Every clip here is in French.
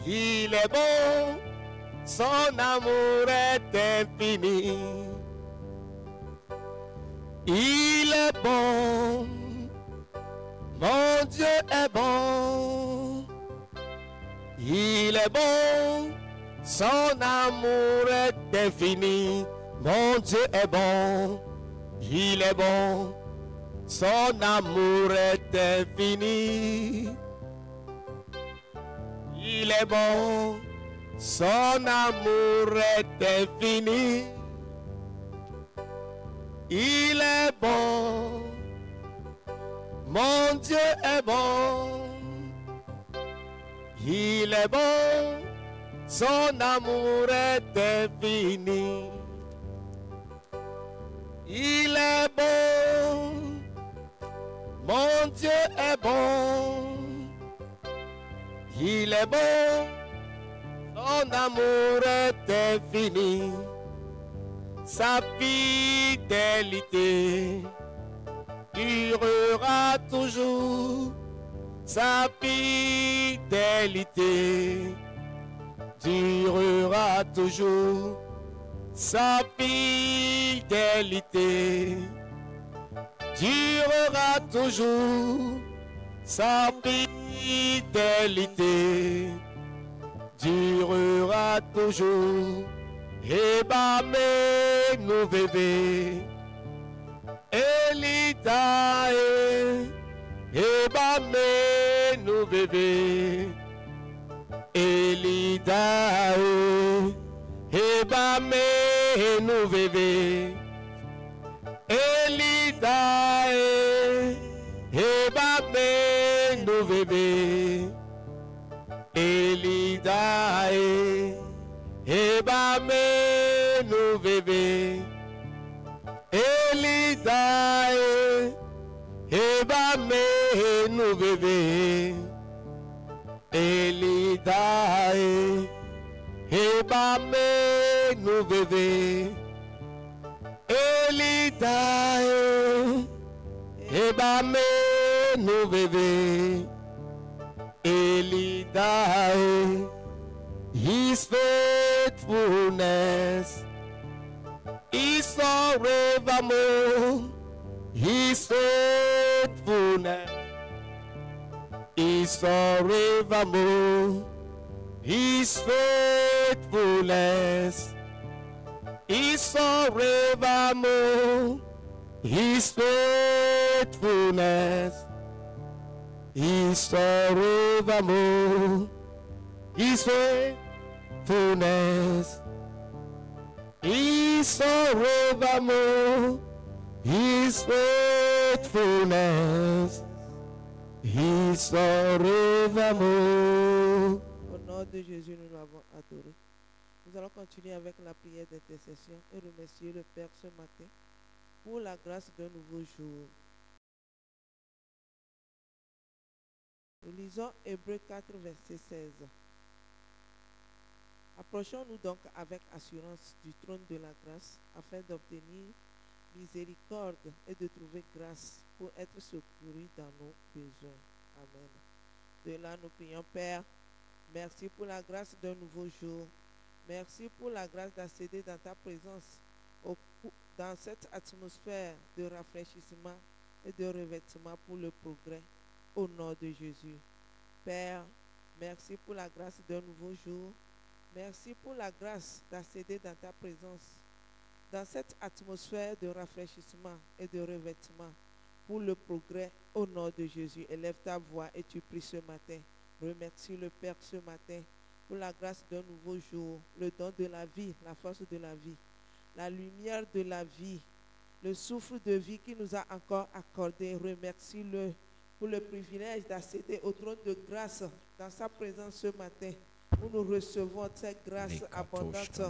Il est bon, son amour est infini. Il est bon, mon Dieu est bon. Il est bon, son amour est infini. Mon Dieu est bon, il est bon, son amour est infini. Il est bon, son amour est infini. Il est bon, mon Dieu est bon. Il est bon, son amour est infini. Il est bon, mon Dieu est bon. Il est bon, son amour est infini. Sa fidélité durera toujours. Sa fidélité durera toujours. Sa fidélité durera toujours. Sa fidélité durera toujours. Et bah mais nous bébés Elita et bah mais nous bébés Elita et bah mais nous bébés Elita et bah mais nous bébés Elita et bah mais nous bébés Elita et bah mais nous bébés Elita et bah mais nous bébés Elita et bah mais nous bébés Elita His faithfulness is forevermore. His faithfulness is forevermore. His faithfulness is forevermore. His faithfulness is forevermore. His faithfulness is forevermore. His faithfulness is forevermore. Au nom de Jésus, nous l'avons adoré. Nous allons continuer avec la prière d'intercession et remercier le Père ce matin pour la grâce d'un nouveau jour. Nous lisons Hébreux 4, verset 16. Approchons-nous donc avec assurance du trône de la grâce afin d'obtenir miséricorde et de trouver grâce pour être secourus dans nos besoins. Amen. De là, nous prions, Père, merci pour la grâce d'un nouveau jour. Merci pour la grâce d'accéder dans ta présence, dans cette atmosphère de rafraîchissement et de revêtement pour le progrès, au nom de Jésus. Père, merci pour la grâce d'un nouveau jour. Merci pour la grâce d'accéder dans ta présence, dans cette atmosphère de rafraîchissement et de revêtement pour le progrès au nom de Jésus. Élève ta voix et tu pries ce matin. Remercie le Père ce matin pour la grâce d'un nouveau jour, le don de la vie, la force de la vie, la lumière de la vie, le souffle de vie qui nous a encore accordé. Remercie-le pour le privilège d'accéder au trône de grâce dans sa présence ce matin. Où nous recevons cette grâce abondante,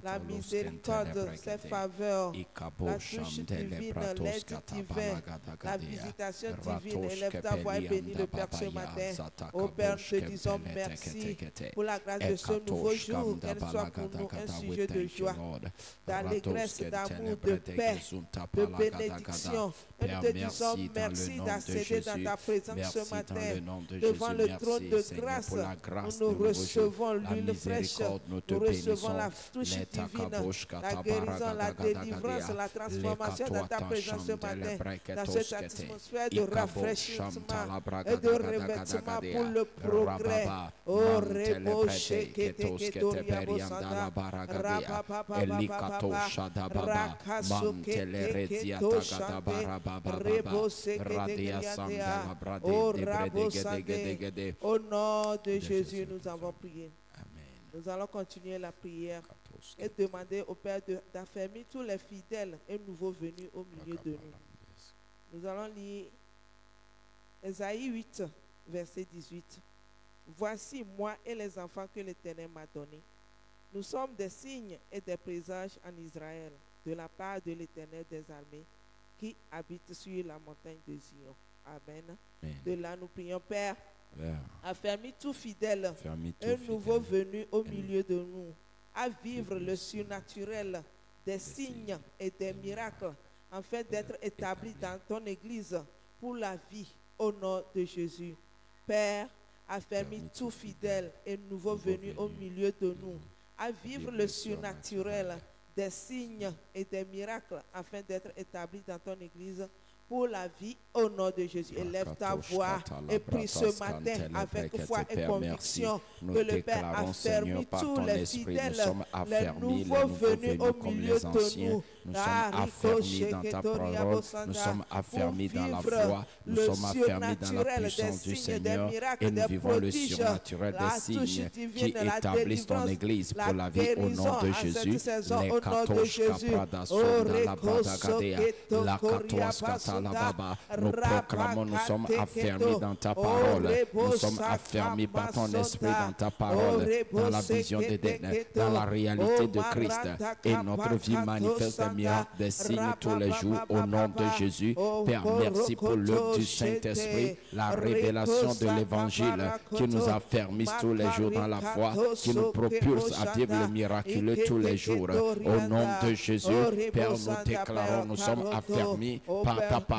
la miséricorde, cette faveur, la touche divine, l'aide divine, la visitation divine. Élève ta voix et bénis le Père ce matin. Ô Père, nous te disons merci pour la grâce de ce nouveau jour, qu'elle soit pour nous un sujet de joie, d'allégresse, d'amour, de paix, de bénédiction. Et nous te disons merci d'accéder dans ta présence ce matin, devant le trône de grâce où nous recevons recevons La l'huile fraîche, miséricorde, nous te nous recevons bénissons. la touche Les divine, takaboshka la guérison, la tabaragadagadagada. délivrance, la transformation dans ta présence ce matin, dans cette atmosphère de Ikabo rafraîchissement shamtala et de revêtement pour le progrès. Oh, rebo shekete ketoria bosanda, Elikato shadababa mantele reziata gadabarababa radia sandala brade debredegedegede. Au nom de Jésus, nous avons prié. Amen. Nous allons continuer la prière et demander au Père d'affermir tous les fidèles et nouveaux venus au milieu de nous. Nous allons lire Ésaïe 8, verset 18. Voici moi et les enfants que l'Éternel m'a donnés. Nous sommes des signes et des présages en Israël de la part de l'Éternel des armées qui habite sur la montagne de Zion. Amen. Amen. De là, nous prions, Père, Père, affermis tout fidèle, affermis tout un nouveau fidèle venu au milieu de nous, à vivre le surnaturel des signes et des miracles, afin d'être établi dans ton Église pour la vie, au nom de Jésus. Père, affermis tout fidèle et nouveau venu au milieu de nous, à vivre le surnaturel des signes et des miracles, afin d'être établi dans ton Église pour la vie, au nom de Jésus. Élève ta voix et prie ce matin avec foi et conviction que le Père affermit tous les fidèles, les nouveaux venus au milieu de nous. Nous sommes affermis dans ta parole, nous sommes affermis dans la foi, nous sommes affermis dans la puissance du Seigneur et nous vivons le surnaturel des signes qui établissent ton Église pour la vie au nom de Jésus. Les katosh kaprada sonda la bradagadea, la katosh katalababa. Nous proclamons, nous sommes affermis dans ta parole, nous sommes affermis par ton esprit dans ta parole, dans la vision d'Éden, dans la réalité de Christ, et notre vie manifeste des miracles, des signes tous les jours au nom de Jésus. Père, merci pour l'œuvre du Saint-Esprit, la révélation de l'Évangile qui nous affermisse tous les jours dans la foi, qui nous propulse à vivre le miraculeux tous les jours. Au nom de Jésus, Père, nous déclarons, nous sommes affermis par ta parole.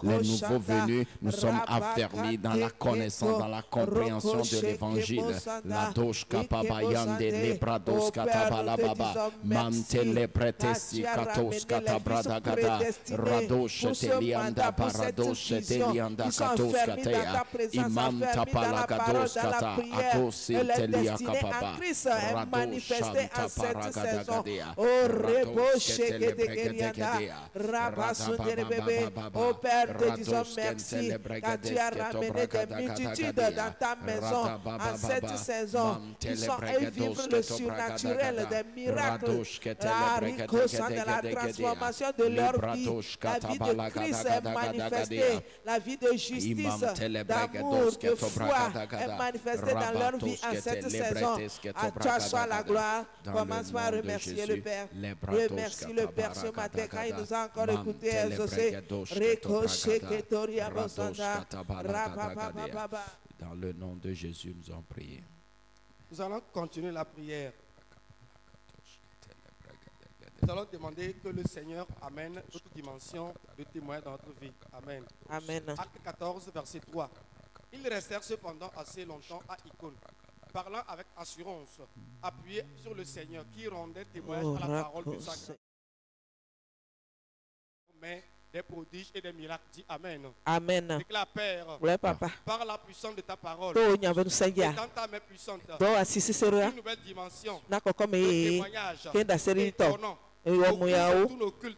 Les nouveaux venus, nous sommes affermis dans la connaissance, dans la compréhension de l'Évangile. La dosh kapabayande lebrados katabalababa mantele pretesi katos katabradagada radosh telianda paradosh telianda katos katea imanta palagados kata akos telia kapaba radosh shanta paragadagada radosh telebregadagada Rabasso de bébé, oh Père, te disons merci car tu as ramené des multitudes dans ta maison en cette saison qui sont à vivre le surnaturel des miracles, la ricosa de la transformation de leur vie. La vie de Christ est manifestée, la vie de justice, d'amour, de foi est manifestée dans leur vie en cette saison. À toi soit la gloire. Commence par remercier le Père. Remercie le Père ce matin quand il nous a encore écouté exaucer. Dans le nom de Jésus, nous avons prié. Nous allons continuer la prière. Nous allons demander que le Seigneur amène toute dimension de témoin dans notre vie. Amen. Amen. Acte 14, verset 3. Ils restèrent cependant assez longtemps à Icône, parlant avec assurance, appuyés sur le Seigneur qui rendait témoignage à la parole de sa grâce. Mais des prodiges et des miracles. Dis Amen. Amen. Déclare, Père, Ouais, papa. par la puissance de ta parole, To nya benu sanja. dans ta main puissante, Do asisi serua. une nouvelle dimension Na koko de me témoignage kenda seri to. étonnant. Ewo muyao.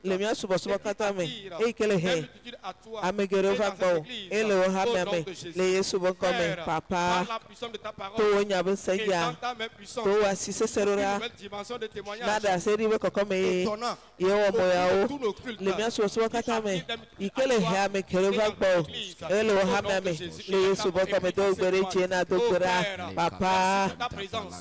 Le mia subo subo kata me. E kele he. Amegere va bo. Ele o ha me. Le Yesu bo kome. Papa. To nya benu sanja. To asisi serua. Nada seri we koko me. Ewo muyao. Le mia subo subo kata me. Ikele he ame kere va bo. Ele o ha me. Le Yesu bo kome do gbere chena do gbera. Papa.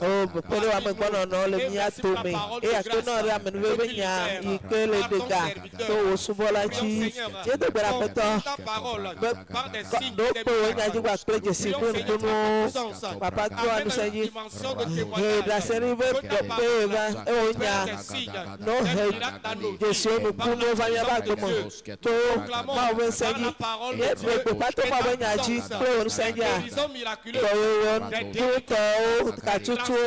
Oh, kele wa me gbono no le mia to me. E akeno re ame no we nya ikele dega to wosubola ji yedo bera peto ta parole par des signes do des po nya ji gba preje si ko no papa to anu sanji he da seri be to pe ba o nya no he Jesu no kuno va ya ba gbo to ma we sanji ye pe pa to ma we nya ji pro anu sanji a to yo to ka tutu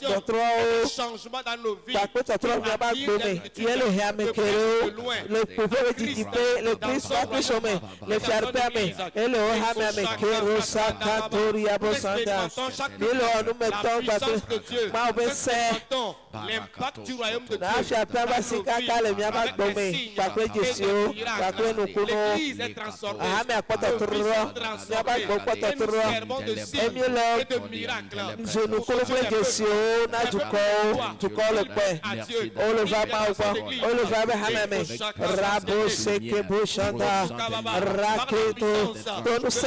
docteur changement dans nos vies. Le pouvoir d'Égypte, le Christ va plus sommer, le faire permet, et le Hamame, Kérosa, Katoria, Bosanda, et le nous mettons, ma obéissé, l'impact du royaume de la Dieu. fiapa, si kaka, le mien va tomber, par quoi Jésus, par quoi nous connaissons, L'Église est transformée. Ahame a porté trop, n'a pas porté trop, et mieux de miracles. je nous connais Jésus, n'a du corps le paix. On le va pas ou pas, on le va Hamame, Rabo Seke Boshanda, Raketo, Tonu Se,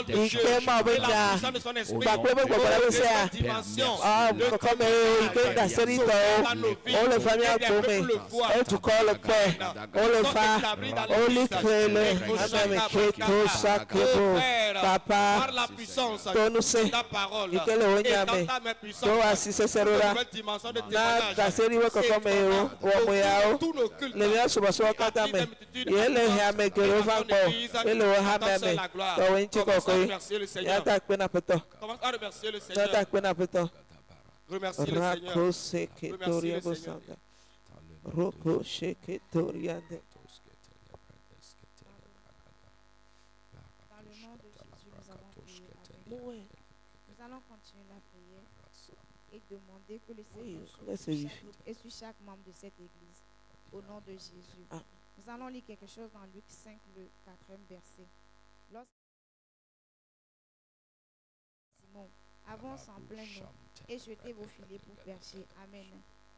Ikema Wenya, Bakwebe Gwabara Se, comme Ike Dasserito, on le va bien tomber, et tu colles le paix, on le va, on l'écrit, Hamame Keto Sakebo, Papa, Par la puissance Tonu Se, de ta parole Ike le et dans Wenyame, ta main puissante, Do Asise Serura, nouvelle dimension de na témoignage. Dasseri Weko Komeo, Wamuyao, Tous nos cultes, le mien subaso katame yele hame gerova ko ele o hameme to wenchi kokoi yata kwena peto commence à remercier le Seigneur. yata kwena peto Remercier le Seigneur. rako seketoria bosanga roko seketoria de Dans le nom de Jésus, nous avons prié. Amen. Nous allons continuer la prière et demander que le Seigneur soit sur chaque groupe et sur chaque membre de cette église. Au nom de Jésus. Ah. Nous allons lire quelque chose dans Luc 5, le 4e verset. Simon, avance en plein eau et jetez vos filets pour percher. Amen.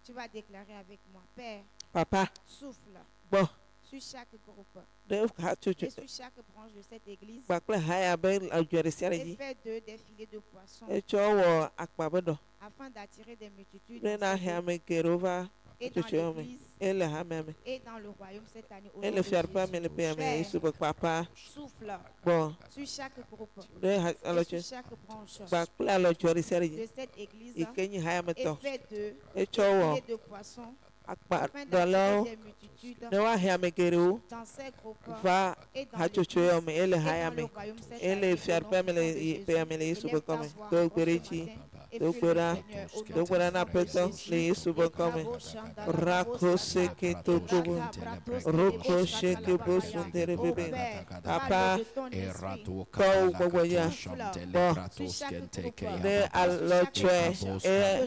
Tu vas déclarer avec moi, Père, papa souffle bon sur chaque groupe de ka chuchu et sur chaque branche de cette église bakle haya ben ajuarisiare et ji fais d'eux des filets de poissons e chowo akpabedo afin d'attirer des multitudes le na dans ce hame gerova et dans chuchu me l'église ele hameme et dans le royaume cette année. Au nom ele de fiar pa Jésus. me le pe me Père, isu papa souffle bon sur chaque groupe de et alo sur chaque branche bakle alo juarisiare de ji cette église ikenyi haya et meto fais d'eux e des chowo filets de poissons akpa afin dalo d'attirer des multitudes ne wa hame geru dans ces groupes va et dans hachuchu l'église me ele et haya dans me le royaume cette ele année. fiar Au pa nom me puissant de le Jésus. pe me le isu Élève ta come voix do en ce gberechi matin et do prie le gbera Seigneur au nom do gbera na puissant de peto Jésus. le isu come rako seke to tobo roko sheke bo sundere bebe papa ko gbogbo ya bo de alochwe e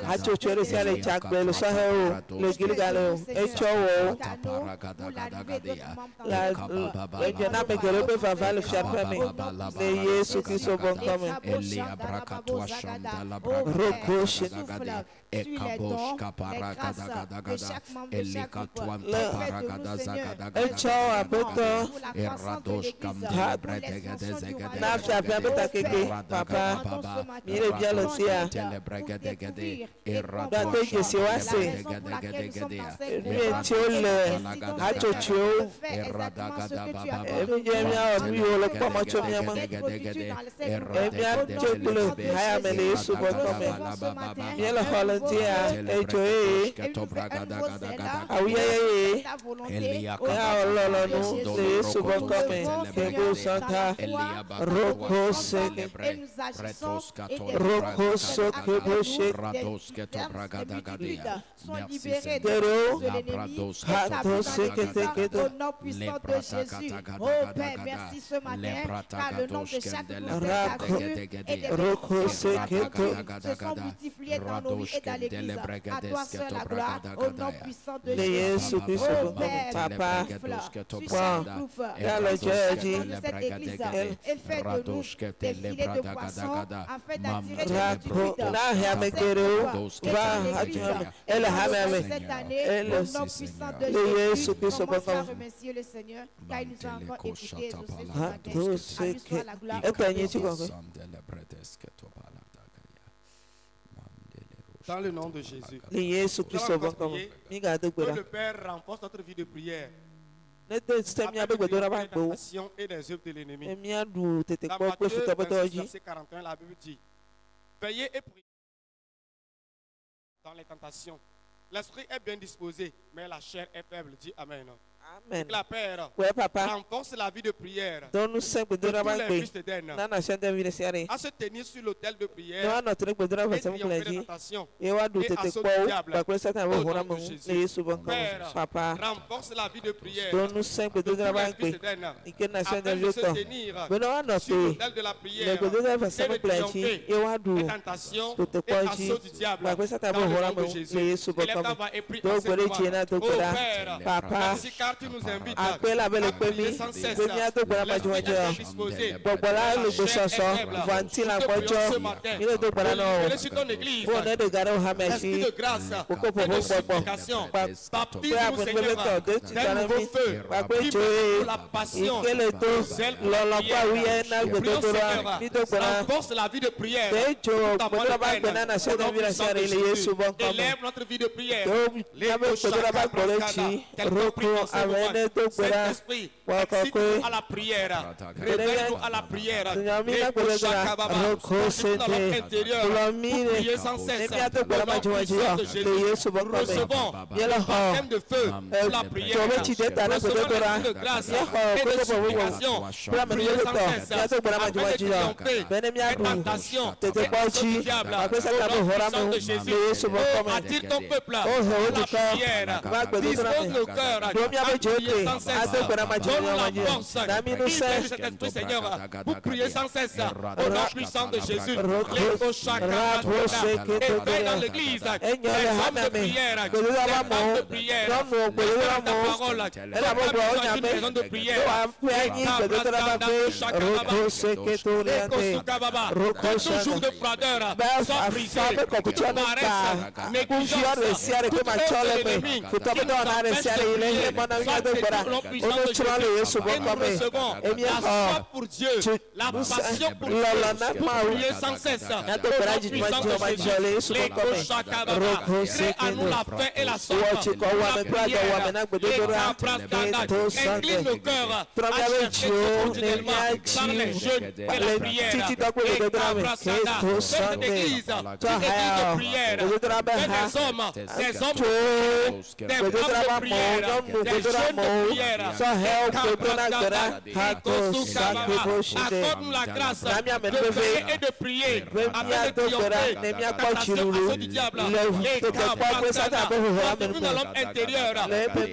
hachuchu re sare chagbe lo sahe o le giligalo e chowo la le jena me gere be va le fiarpe me le Yesu Kristo bon come roko sheke Ekabosh kaparagadagada elikatwanta paragadazagadaga e chowa beto eradosh kamdele bredegedezegede na fiarpe beta keke papa mire bien le tia telebregedegede date Jesi wase mi tiole hachuchu emi jemia mi wole pomo chomia ma emi achekule haya mele Yesu bon come miele volunteer ejoe awuyeye ya ololo nu le Yesu bon come kebo santa roko seke roko soke bo sheke Gero, hato seke teke au nom puissant de Jésus. Oh Père, merci ce matin, car le nom de chaque roko seke to se sont multipliés dans nos vies et dans l'église. À toi seul la gloire, au nom puissant de le Jésus. Yesu Kristo Oh bon Père, papa sur chaque groupe, ya le jeji de cette église, et fais de nous des filets de poissons afin d'attirer des rako multitudes. na hame gero va hajame ele hame Cette année, ele au nom puissant de le Yesu Jésus, Kristo bon commence à come remercier le Seigneur, car il nous a encore écoutés et exaucés ce matin. hato À lui seke soit la gloire. ekanyi chikoko Dans le nom de Jésus. Le Yesu Kristo bonkomo. Mi ga do Que gbera. le Père renforce notre vie de prière. Ne de stem ya be gbedora ba Avec gbo. les tentations et les œuvres de l'ennemi. Emi adu tete Dans po pe Matthieu futo boto 26, oji. verset 41, la Bible dit: veillez et priez dans les tentations. L'esprit est bien disposé, mais la chair est faible. Dit Amen. Amen. La Père Ouais papa. renforce la vie de prière Donu se de gbedora tous ba les gbe. fils d'Éden Na na se de vi siare. à se tenir sur l'autel de No prière ano tere gbedora ba et se mu triompher des pleji. tentations. E wa du Et tete assaut po du diable. ba pe satan bo Au hora nom mu. de Jésus. Le Yesu bonkomo. Père, Papa. renforce la vie de prière Donu se de tous gbedora ba les fils gbe. d'Éden Ike na se de afin vi de se to. tenir Beno ano sur te. l'autel de la Le prière gbedora ba se et mu de pleji. triompher E wa du des tentations tete et po ji. assaut du diable. Ba pe satan bo Dans le hora nom de mu. Jésus. Le Yesu Élève ta bonkomo. voix et prie Do en ce gbere moment. jina do Oh gbera. Père, Papa. merci car tu nous invites Akpe la bele à pe mi. prier sans cesse. Pe mi a do gbera ma L'esprit juwa est bien jo. disposé. Gbọ̀gbọ̀lá La lùgbò chair est sọ̀sọ̀ faible. vanti la Nous te gbọ́jọ́ prions ce matin. ilé tó gbọ́dá náà Libérez sur ton église. bó ne de gàdé òhà Esprit mẹ́sì de grâce kókó et fòfó de gbọ̀gbọ̀ supplication. pé Baptise-nous, àpòní bébé Seigneur, tọ̀ dé ti d'un dáná nouveau mi feu pàpé qui tso brûle pour la passion. ìkélé tó Zèle pour la lọ́lọ́pọ̀ àwùyẹ prière. náà gbèdé Prions, tó rà Seigneur, ní tó gbọ́dá renforce la vie de prière. pé tso Tout en gbèdé bá gbẹ̀ náà nà au sẹ́dọ̀ nom bí rẹ̀ puissant sẹ́rẹ̀ de ilé Jésus. Yéṣu bọ́ nkọ́ mọ́ Élève notre vie de prière. tó nábẹ́ gbèdé bá gbọ̀lé tsi rókò àwẹ̀dẹ́ tó gbọ́dá Saint-Esprit, wọ́kọ̀ pé excite-nous à la prière. Réveille-nous à la prière. Tùnyàmí náà gbèdé gbọ́dá rókò sèdè kùlọ̀mí Priez sans cesse. ní àtò gbọ́dá má jùmọ̀ jùlọ lè Yéṣu bọ́ nkọ́ mẹ́ Recevons yẹlẹ le họ baptême de feu pour la prière. tòwé ti dé tà ní gbèdé tó rà Recevons l'esprit de grâce yẹ họ et de kókó fòfó wọ̀ supplication. kúrò mi ní Priez yẹlẹ sans tọ̀ cesse ní àtò gbọ́dá má jùmọ̀ afin de jùlọ triompher bẹ́ẹ̀ ni mi des àdùn tentations tètè et pọ̀ assauts jí du diable. àpé sẹ́ta bó Au nom hora puissant mu de Jésus. lè Yéṣu bọ́ nkọ́ Oh, mẹ́ attire ton peuple à ó hẹ̀ ó la ti kọ́ prière. bá gbèdé tó rà Dispose mẹ́ nos cœurs domi à abéjì prier òkè sans cesse. àtò gbọ́dá má jùmọ̀ Donne jùlọ la force. dàmí inú sẹ́ Libère cet esprit, Seigneur, pour prier sans cesse. Au nom puissant de Jésus. Roko Rabo Seke Et veille dans Tokera l'église. Enyole Des hommes de Hamame prière. Gbèdé Des bá femmes mọ̀ de prière. lọ́mù gbèdé bá Ta mọ̀ parole. ẹ̀rọ àbọ̀bọ̀ ọ̀nyàmẹ́ Une maison de ló prière. wà pé ẹ̀yìn gbèdé tó dábàá pé Roko Seke Toriande Roko Toujours de Shana froideur. bẹ́ẹ̀ Sans briser. afábẹ́ kọ̀kútsọ́ ní ká kúnfíọ́ rẹ̀ siare kó máa tsọ́ lé mẹ́ kútọ́bí náà náà rẹ̀ siare yìí lẹ́yìn ẹ̀mọ́ náà yíyá tó gbọ́dá olótsúrọ̀ lè Yéṣu bọ́ Et nous kọ́ mẹ́ recevons èmi la ẹ̀ foi họ pour Dieu, la passion pour Dieu, lọ́lọ́ náà máa pour wù prier sans cesse. yàtọ̀ gbọ́dá jìjì máa jẹ́ ọmọ jẹ́ lè Yéṣu bọ́ kọ́ mẹ́ Roko Crée en nous Seke la faim et la soif. Wọ́ọ̀tì kọ́ wà mí pé àjọ wà mí náà gbèdé tó rà ètò Incline nos Sunday cœurs à Trọ́bíàwé chercher jù ó ní continuellement ní par les àjí jeûnes et la prière. títí dọ́gbé gbèdé tó rà mí ètò Sunday tó àhàyà ọ̀ gbèdé tó rà bẹ́ẹ̀ ha Des hommes tó des gbèdé tó rà bá mọ̀ ọ́ lọ́mù gbèdé tó rà mọ̀ ọ́ sọ hẹ́ ọ́ gbèdé náà gbèdá kàtó sàgbé bó ṣe dé accorde-nous la grâce Nami de amène veiller et de prier afin Bemia de do gbèdá triompher nèmi akpọ̀ tentation tìrúurú assaut du diable. lè tètè pọ̀ pé sátà bó hùwà Fortifie mẹ́nu dans l'homme intérieur.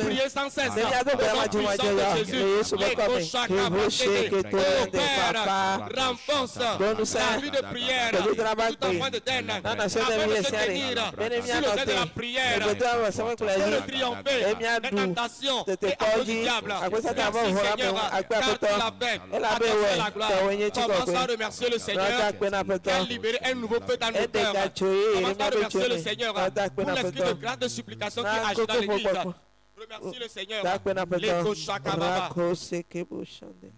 Priez sans cesse. Nèmi adó gbèdá má jùmọ̀ jẹ́ yọ lè Yéṣu bọ́ kọ́ mi kì bó ṣe kètò ẹ̀dẹ̀ pàpà renforce Donu sa la vie de prière gbèdé tó rà bá tout en point de gbé terre nana sẹ́dẹ̀ afin mi de lè se sẹ́rẹ̀ tenir bẹ́ẹ̀ni mi sur le àná terrain de tẹ̀ la prière gbèdé tó rà sẹ́wọ́n kúlẹ̀ et de yìí triompher èmi des àdù tentations tètè et pọ̀ assauts jí du diable. àgbésátà bọ̀ Merci hùwà mi Seigneur, àgbẹ̀ car tu àpótọ́ l'as fait. ẹ̀ À làbẹ̀ toi wẹ̀ la gloire. tẹ̀wọ̀ yẹn tí kò Commence pé à remercier le Seigneur Rọ́dà pé náà qui a pẹ̀tọ́ libéré un nouveau feu dans nos ẹ̀dẹ̀ cœurs. gàtso yìí Commence èmi à àbẹ̀ remercier le jẹ́ Seigneur Rọ́dà pé pour náà l'esprit de pẹ̀tọ́ grâce de supplication qui Náà agit dans kókó l'église. pọ̀pọ̀ Remercie le Seigneur. Rọ́dà pé náà pẹ̀tọ́ Leko shakababa. Rako seke bó ṣande.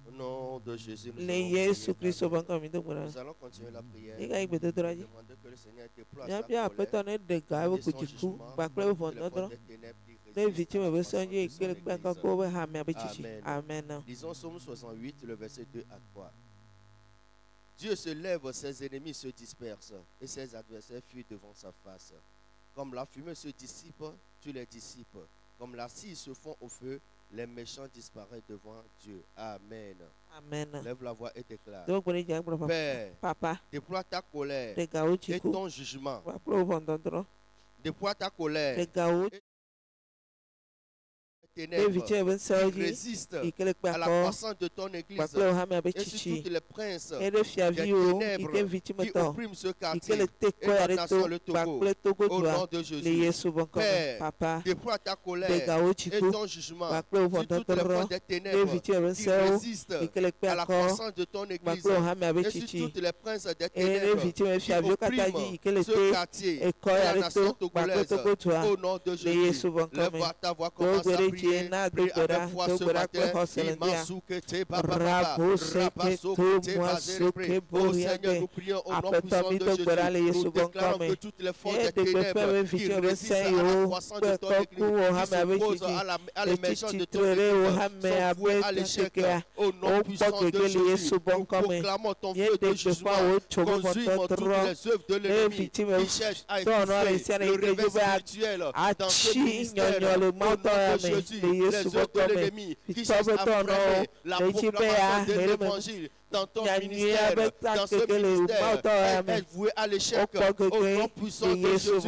Au nom de Jésus, nous Lè allons Yéṣu continuer Kristo la bọ́ nǹkan mi tó gbọ́dá. Nous allons continuer la prière. Nígbà ìgbèdé tó rà jí. Demander que le Seigneur déploie Nyà sa bí àpẹtọ colère ní dègà ẹ̀wọ̀ et son kùjìkú jugement gbàgbé sur ìfọ̀n les dọ́dọ́. forces des ténèbres qui Lè résistent vìtí à mẹ̀ la bẹ́ sọ́njú croissance de son ìkéré gbẹ́ Église. kọ́kọ́ wẹ́ hàmì àbẹ̀chìchì. Amen. Amen. Disons Psaume 68, le verset 2 à 3. Dieu se lève, ses ennemis se dispersent et ses adversaires fuient devant sa face. Comme la fumée se dissipe, tu les dissipes. Comme la cire se fond au feu, les méchants disparaissent devant Dieu. Amen. Amen. Lève la voix et déclare. Dọ́wọ́ gbọ́dọ̀ jẹ́ àgbọ̀dọ̀ Père, papa déploie ta colère dègà ó et jìkú ton jugement. gbàgbé ìfọ̀n dọ́dọ́. Déploie ta colère Dègà ó et lè ténèbres vìtí mẹ̀ bẹ́ qui sọ́njú résistent ìkéré gbẹ́ à la kọ́ croissance de ton Église gbàgbé hàmì et sur àbẹ̀chìchì. toutes les princes Ere fiavi o ike viti qui mẹ́tọ̀ oppriment ce quartier ìkélé teko et yàrá la tó nation le Togo. gbàgbé togo Au dùà nom de lè Jésus, Yéṣu bọ́ nǹkan mi Père, papa déploie ta colère dègà ó et jìkú ton jugement gbàgbé sur ìfọ̀n toutes les dọ́dọ́ forces des lè ténèbres viti mẹ̀ qui sẹ́wọ́ résistent ìkélé à pẹ́ la kọ́ croissance de ton Église gbàgbé hàmì et sur àbẹ̀chìchì. toutes les princes des Ere ténèbres viti mẹ̀ qui fiavi ó kàtà jí oppriment ìkélé ce té quartier ẹ̀kọ́ et la yàrá tó nation gbàgbé togolaise. togo dùà Au nom de lè Jésus, Yéṣu bọ́ nǹkan mi. lève ta voix, Dọ́wọ́ commence à gbọ́dọ̀ prier prier. Prie avec foi ce matin. Oh Seigneur, nous prions au nom puissant de Jésus. Nous déclarons que toutes les forces des ténèbres qui résistent à la croissance de ton Église, qui s'opposent à l'émergence de ton Église, sont vouées à l'échec. Au nom puissant de Jésus, nous proclamons ton feu de jugement. Conduis-moi toutes les œuvres de l'ennemi qui cherchent à étouffer le réveil spirituel dans ce ministère. Au nom de Jésus, les œuvres de l'ennemi qui cherchent à freiner la proclamation de l'évangile dans ton ministère, dans ce ministère, est voué à l'échec. Au nom puissant de Jésus, nous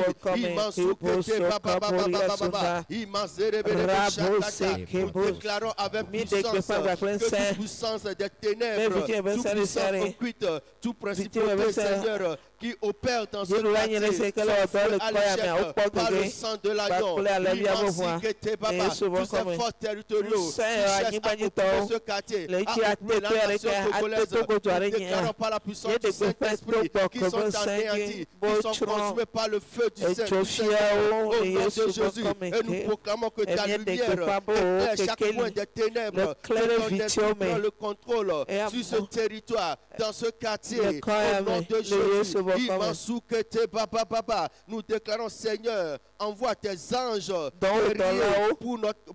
déclarons avec puissance que toute puissance des ténèbres, toute puissance occulte, tout principauté, Seigneur, qui opère dans ce quartier, sont à l'échec par le sang de l'agneau. Tous ces forces territoriaux qui cherchent à occuper ce quartier, à occuper la nation congolaise, nous déclarons par la puissance du Saint-Esprit qui sont anéantis, qui sont consumés par le feu du Saint-Esprit au nom de Jésus. Et nous proclamons que ta lumière éclaire chaque point des ténèbres, que prend le contrôle sur ce territoire, dans ce quartier, au nom de Jésus. Nous déclarons, Seigneur, envoie tes anges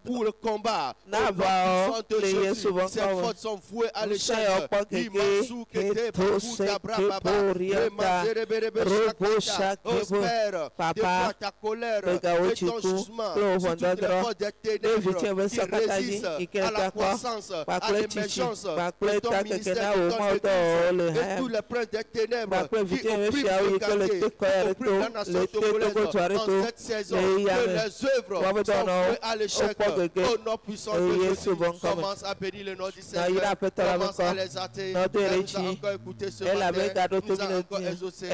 pour le combat. Au nom de Jésus, ces forces sont vouées à l'échec. Papa, ta colère et ton jugement sur toutes les forces des ténèbres qui résistent à la croissance, à l'émergence de ton ministère, de ton Église, et tous les princes des ténèbres qui oppriment ce quartier, qui oppriment la nation togolaise en cette saison, que les œuvres sont vouées à l'échec. Au nom puissant de Jésus, commence à bénir le nom du Seigneur, commence à les athées. Elle nous a encore écouté ce matin, nous a encore exaucé.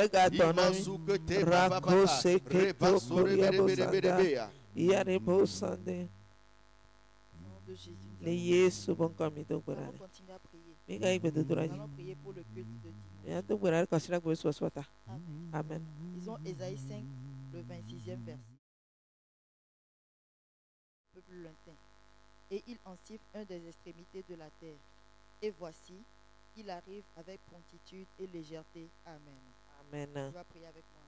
Yesu bonkamito Nous kurare. allons continuer à prier. Mika ibe Nous tuturaji. allons prier pour le culte de dimanche. Ya tu kurare kasira kwe swaswata. Amen. Amen. Lisons Ésaïe 5, le 26e verset. Peuple lointain. Et il en siffle un des extrémités de la terre. Et voici, il arrive avec promptitude et légèreté. Amen. Amen. Tu vas prier avec moi.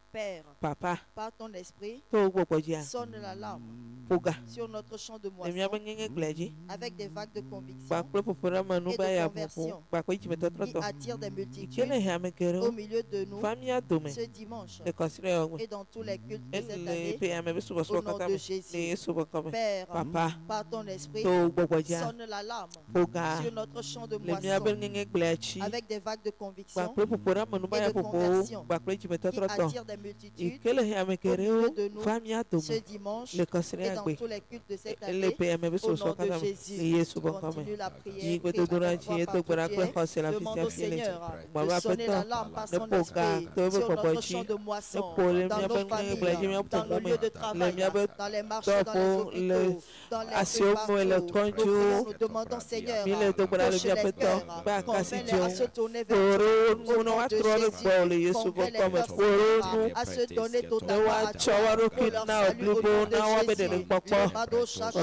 Père, Papa, par ton esprit, to go koja. sonne l'alarme Puga. sur notre champ de Nemia moisson bangenge gleji. avec des vagues de conviction Ba kule popura manu et ba de ya conversion buku. Ba kwe chimeto qui troto. attirent des Kele multitudes hame au kero. milieu de nous Famia dume. ce dimanche Le kasira yogwe. et dans tous les cultes de cette Elle année. pe ame bisu Au nom swakata. de Le Jésus, Yesu bonkame. Père, Papa, par ton esprit, to go koja. sonne l'alarme Puga. sur notre champ de Nemia moisson bangenge gleji. avec des vagues de Ba conviction kule popura manu ba et ya de buku. conversion Ba kule chimeto qui troto. attirent des multitudes Kele hame kero. de nous Famia dume. ce dimanche Le kasira et dans yogwe. tous les cultes de cette Elle année. pe ame bisu Au nom de swakata. Jésus, Le Yesu bonkame. continue la prière. Yigwe Prie dudura avec chi foi eto partout kura tu kwe es. khose la Demande fisia au fiele. Seigneur Mama de sonner peto. l'alarme par Ne son poka. esprit Tobe sur notre popochi. champ de moisson, Ne pole dans mia nos bangenge familles, gleji mia dans nos pokome. lieux de Le travail, mia be dans les marchés, dans les topo le hôpitaux, dans les rues asiomo le partout. Nous konju. prions, nous demandons, Seigneur, Mile to kura le touche mia les peto. cœurs, Ba convainc-les kasitio. à se tourner vers toi. Oro Au uno nom wa de trole Jésus, bole Yesu convainc les bokome. cœurs, Seigneur, Oro à se donner ne totalement wa à toi. chawaro Pour leur kina salut, au oblibo nom de na wa Jésus. bedere pokpo.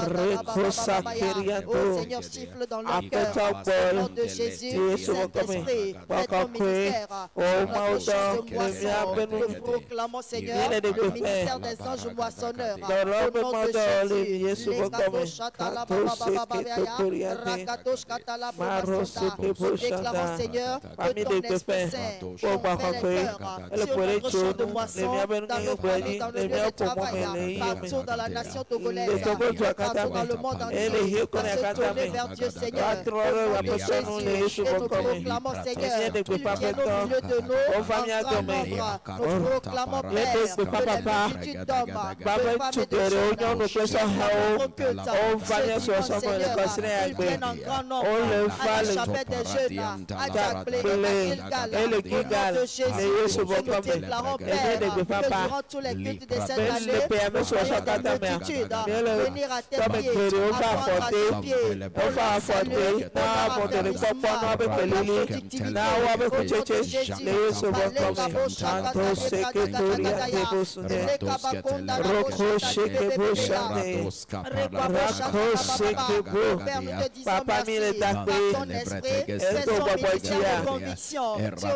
Rekosa keriato. Oh Seigneur, siffle dans leur cœur. Apeta Au nom bol. de Jésus, Yesu Saint-Esprit, bokome. fais ton Wakakwe. ministère. Oh Sur notre champ maudo. de Le moisson, mia benu. nous proclamons, Seigneur, Mile de le pepe. ministère des anges moissonneurs. Le Au robe nom de maudo le Jésus, Yesu les bokome. katos chatala Kato baba seke baba to baba koriate. rakatos katala Maro baba seke santa. po Déclarons, shanda. Seigneur, que Parmi ton les Esprit pépins, Saint pour convainc les Bakakwe, cœurs elle sur pourrait notre champ de tuer moisson, les miens dans nos venus, familles, dans nos les lieux miens de pour moi, travail, les partout dans la nation togolaise, Les Togo du partout Akatame. dans le monde Et les entier, Yoko à se Nakatame. tourner vers Dieu, Seigneur. Patrol, Au nom la de personne, les Jésus, Yeshua et nous Bokome. proclamons, Seigneur, Seigneur, de qu'il Papa vienne au Pétan. milieu de nous, Aux en familles à grand Domé. nombre. Nous proclamons, Les Père, deux de que Papa les multitudes d'hommes, de Baba femmes et de Tupere, Union jeunes, de Pesa Hao. Aux familles sur son mot, les Kosre ils viennent en grand nombre On le à fait, la le chapelle des jeunes, à Djablé et à Gilgal. Et le Au nom Gigal, de Jésus, les Yeshua et nous Bokome. déclarons, Et Père, Père, de que papa. durant tous les cultes de cette Mais année, le Père, nous nous soyons soyons des dans ta main. multitudes, Mais le- venir à tes comme pieds, Dieu, on va attendre à apporter- tes pieds, on va apporter, na apporter le corps, na avec le lili, na avec le tchétché, les yeux se voient comme Anto seke toria de bosune, Roko sheke boshane, Rako seke bo, Papa mi le dakwe, Eto babotia,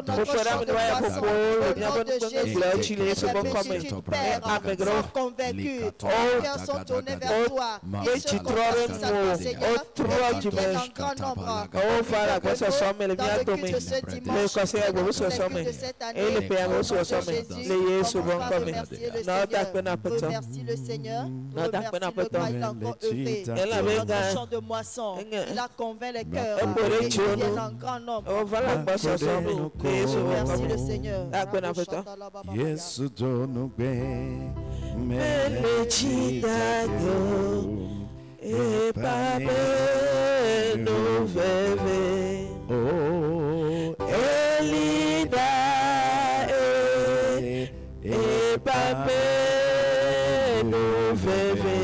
Mokora mi noya popo, Nyabo nukone gula chile se bon comme, Amegro, convaincus, Oh, cœurs sont tournés vers toi. Ils se Echitrore confient à toi, Seigneur. Otroi Viennent en grand nombre. Oh, Father, Que você nous, some le dans minha le culte tome. de ce Le dimanche, conseil dans você tous les some. cultes de cette année, Ele pega au nom você de some. Jésus, Le Yesu commence bon par comme. remercier le Não dá Seigneur. pena petão. Remercie le Seigneur. Não dá Remercie pena le petão. Père, il a encore œuvré. Ela vem Notre ganhar. champ de moisson, il a convaincu les É cœurs. por Et isso ils eu viennent não. en grand nombre. Oh, vai lá você some. Le Yesu bon Merci le comme. Seigneur. Dá pena petão. Yesu donu gbe Meleti dago. E pape no veve. Oh, Elida e pape no veve.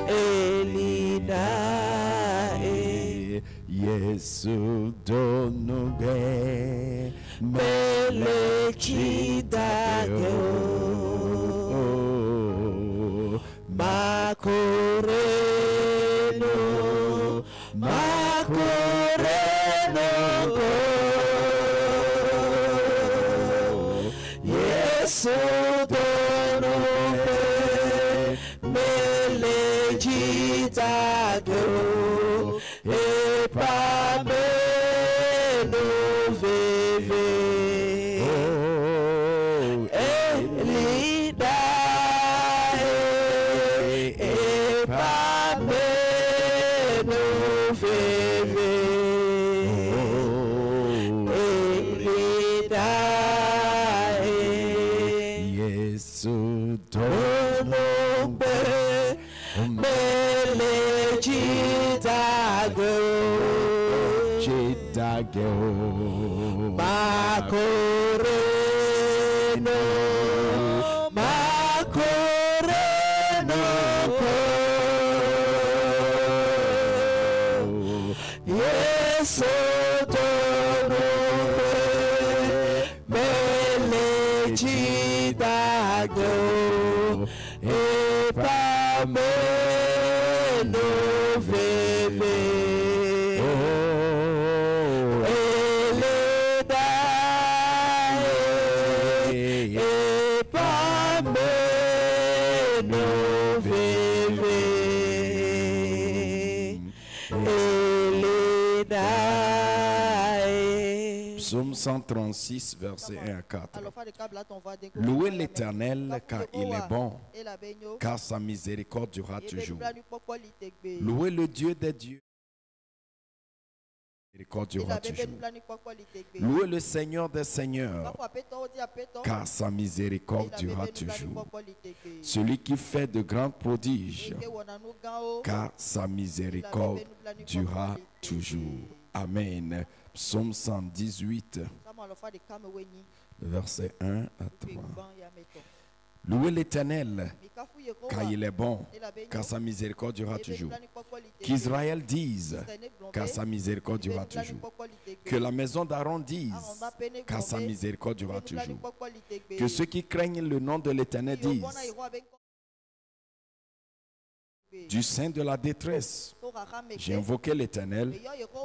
Elida Yesu donu gbe meleki dago. Macoreno, Macoreno, Yesu dono meleki dago, e pameno veve. Elida e pameno veve. Elida Yesu dono be meleki dago. Chitago Macoreno, Macoreno, Yesu dono meleki dago, e pameno veve. Psaume 136, versets 1 à 4. Alors, faire des câbles là, ton voix d'un coup. Louez l'Éternel car il est bon, car sa miséricorde durera toujours. Louez le Dieu des dieux. Miséricorde durera toujours. Louez le Seigneur des seigneurs, car sa miséricorde durera toujours. Celui qui fait de grands prodiges, car sa miséricorde durera toujours. Amen. Psaume 118, versets 1 à 3. Louez l'Éternel, car il est bon, car sa miséricorde durera toujours. Qu'Israël dise, car sa miséricorde durera toujours. Que la maison d'Aaron dise, car sa miséricorde durera toujours. Que ceux qui craignent le nom de l'Éternel disent, du sein de la détresse, j'ai invoqué l'Éternel,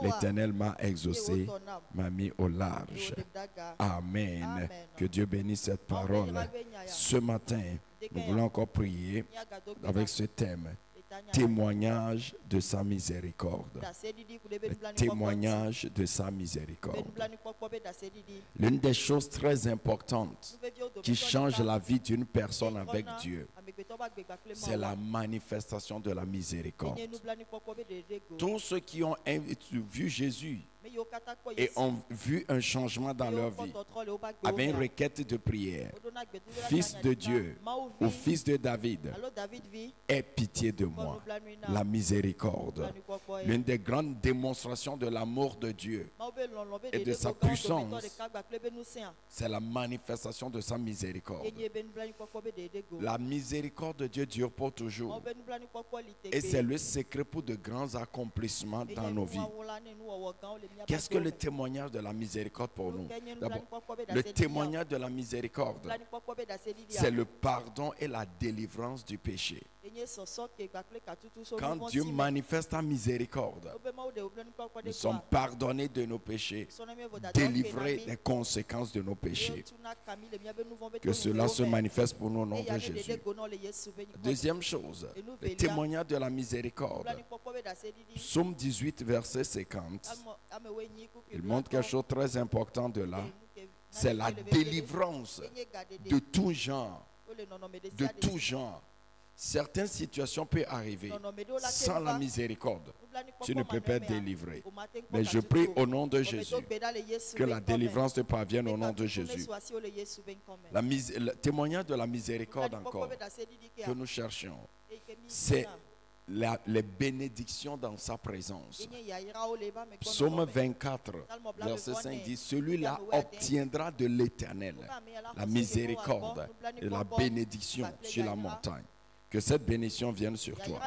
l'Éternel m'a exaucé, m'a mis au large. Amen. Que Dieu bénisse cette parole. Ce matin, nous voulons encore prier avec ce thème. Témoignage de sa miséricorde. Témoignage de sa miséricorde. L'une des choses très importantes qui change la vie d'une personne avec Dieu, c'est la manifestation de la miséricorde. Tous ceux qui ont vu Jésus et ont vu un changement dans leur vie, avaient une requête de prière. Fils de Dieu ou fils de David, aie pitié de moi. La miséricorde. L'une des grandes démonstrations de l'amour de Dieu et de sa puissance, c'est la manifestation de sa miséricorde. La miséricorde de Dieu dure pour toujours. Et c'est le secret pour de grands accomplissements dans nos vies. Qu'est-ce que le témoignage de la miséricorde pour nous? D'abord, le témoignage de la miséricorde, c'est le pardon et la délivrance du péché. Quand Dieu manifeste sa miséricorde, nous sommes pardonnés de nos péchés, délivrés des conséquences de nos péchés. Que cela se manifeste pour nous au nom de Jésus. Deuxième chose, le témoignage de la miséricorde. Psaume 18, verset 50. Il montre quelque chose de très important de là. C'est la délivrance de tout genre. De tout genre. Certaines situations peuvent arriver sans la miséricorde. Tu ne peux pas être délivré. Mais je prie au nom de Jésus que la délivrance te parvienne au nom de Jésus. Le témoignage de la miséricorde encore que nous cherchons, c'est les bénédictions dans sa présence. Psaume 24, verset 5 dit, celui-là obtiendra de l'Éternel la miséricorde et la bénédiction sur la montagne. Que cette bénédiction vienne sur toi.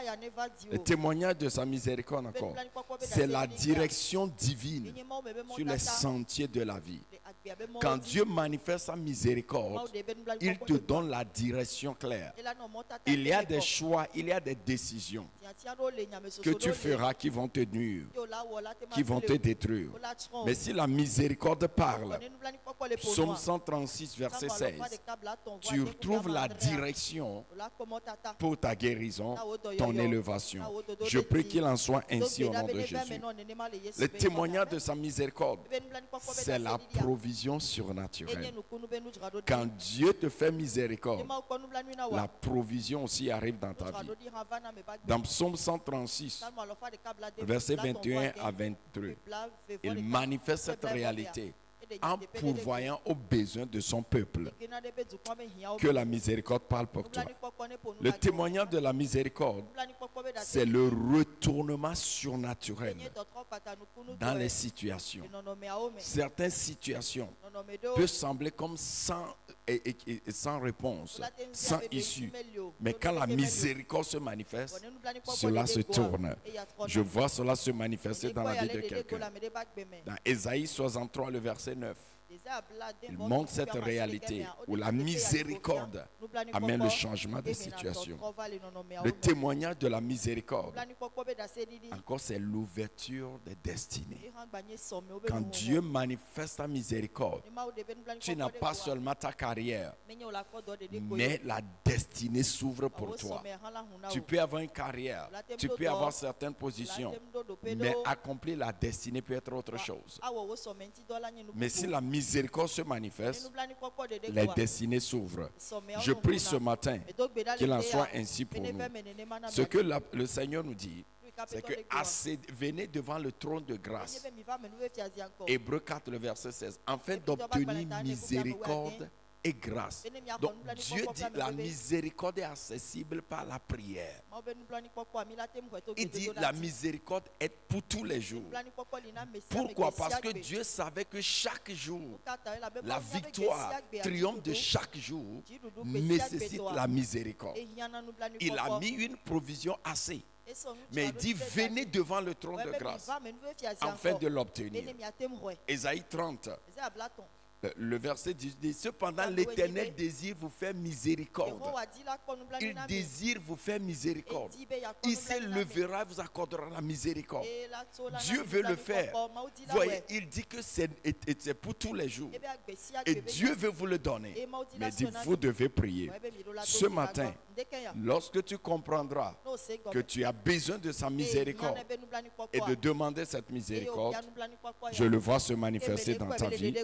Le témoignage de sa miséricorde encore, c'est la direction divine sur les sentiers de la vie. Quand Dieu manifeste sa miséricorde, il te donne la direction claire. Il y a des choix, il y a des décisions que tu feras qui vont te nuire, qui vont te détruire. Mais si la miséricorde parle, Psaume 136, verset 16, tu retrouves la direction pour ta guérison, ton élévation. Je prie qu'il en soit ainsi au nom de Jésus. Le témoignage de sa miséricorde, c'est la provision surnaturelle. Quand Dieu te fait miséricorde, la provision aussi arrive dans ta vie. Dans Psaume 136, versets 21 à 23, il manifeste cette réalité en pourvoyant aux besoins de son peuple. Que la miséricorde parle pour toi. Le témoignage de la miséricorde, c'est le retournement surnaturel dans les situations. Certaines situations peuvent sembler comme sans réponse, sans issue. Mais quand la miséricorde se manifeste, cela se tourne. Je vois cela se manifester dans la vie de quelqu'un. Dans Ésaïe 63, le verset 9, il montre cette réalité où la miséricorde amène le changement des situations. Le témoignage de la miséricorde, encore, c'est l'ouverture des destinées. Quand Dieu manifeste sa miséricorde, tu n'as pas seulement ta carrière, mais la destinée s'ouvre pour toi. Tu peux avoir une carrière, tu peux avoir certaines positions, mais accomplir la destinée peut être autre chose. Mais si la miséricorde se manifeste, les destinées s'ouvrent. Je prie ce matin qu'il en soit ainsi pour nous. Ce que le Seigneur nous dit, c'est que venez devant le trône de grâce. Hébreux 4, le verset 16. Afin d'obtenir miséricorde et grâce. Donc Dieu dit la miséricorde est accessible par la prière. Il dit la miséricorde est pour tous les jours. Pourquoi? Parce que Dieu savait que chaque jour, la victoire, triomphe de chaque jour nécessite la miséricorde. Il a mis une provision assez. Mais il dit venez devant le trône de grâce afin de l'obtenir. Ésaïe 30. Le verset 10 dit, cependant l'Éternel désire vous faire miséricorde. Il désire vous faire miséricorde. Il se levera et vous accordera la miséricorde. Dieu veut le faire. Voyez, il dit que c'est pour tous les jours. Et Dieu veut vous le donner. Mais il dit, vous devez prier. Ce matin, lorsque tu comprendras que tu as besoin de sa miséricorde et de demander cette miséricorde, je le vois se manifester dans ta vie,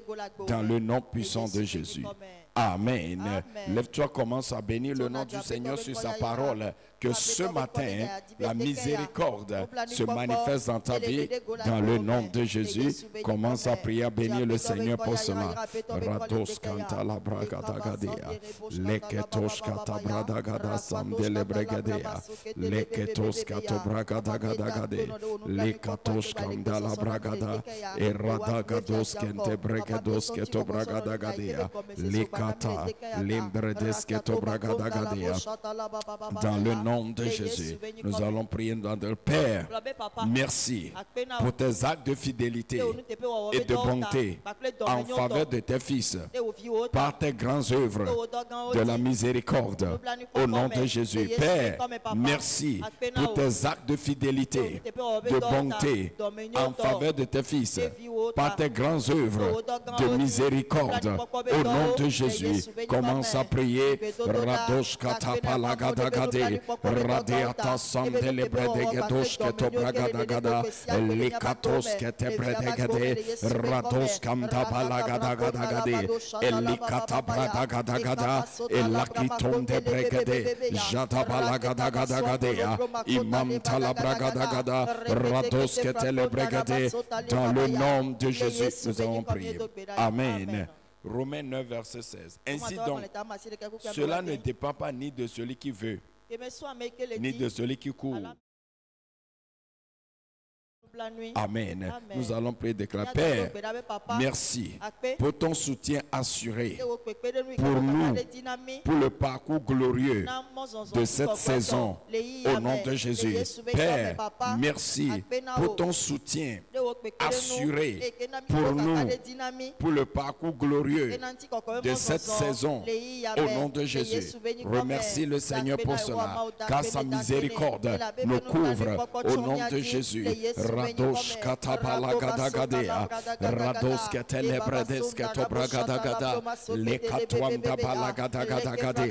dans le nom puissant de Jésus. Amen. Amen. Lève-toi, commence à bénir le nom du Seigneur sur sa parole. Que ce matin, la miséricorde se manifeste dans ta vie. Dans le nom de Jésus, commence à prier, à bénir le Seigneur pour cela. Rados kanta la bragadagadia. Leketos kata bradagada samdele bregadea. Leketos kata bragadagade. Lekatos kanda la bragada. Eradagados kente bregados keto bragadagadea. Lekata limbredes keto bragaдаgadea. Dans le nom de Jésus, nous allons prier dans le Père. Merci pour tes actes de fidélité et de bonté en faveur de tes fils par tes grandes œuvres de la miséricorde au nom de Jésus. Père, merci pour tes actes de fidélité, de bonté en faveur de tes fils par tes grandes œuvres de miséricorde au nom de Jésus. Commence à prier. Radosh katapalagadagade. Radiata sandele bredegedos keto bragadagada. Likatos kete bredegade. Rados kamda balagadagade. Elikata bradagada. Elakiton de bregade. Jata balagadagade. Imam tala bragadagada. Rados kete le bregade. Dans le nom de Jésus, nous avons prié. Amen. Romains 9, verset 16. Ainsi donc, cela ne dépend pas ni de celui qui veut, ni de celui qui court. Amen. Nous allons prier, déclarer. Père, merci pour ton soutien assuré pour nous, pour le parcours glorieux de cette saison, au nom de Jésus. Père, merci pour ton soutien assuré pour nous, pour le parcours glorieux de cette saison, au nom de Jésus. Remercie le Seigneur pour cela, car sa miséricorde nous couvre, au nom de Jésus. Radosh katabalagadagada, Rados ketelebredes ketobragadagada, lekatwanda balagadagada,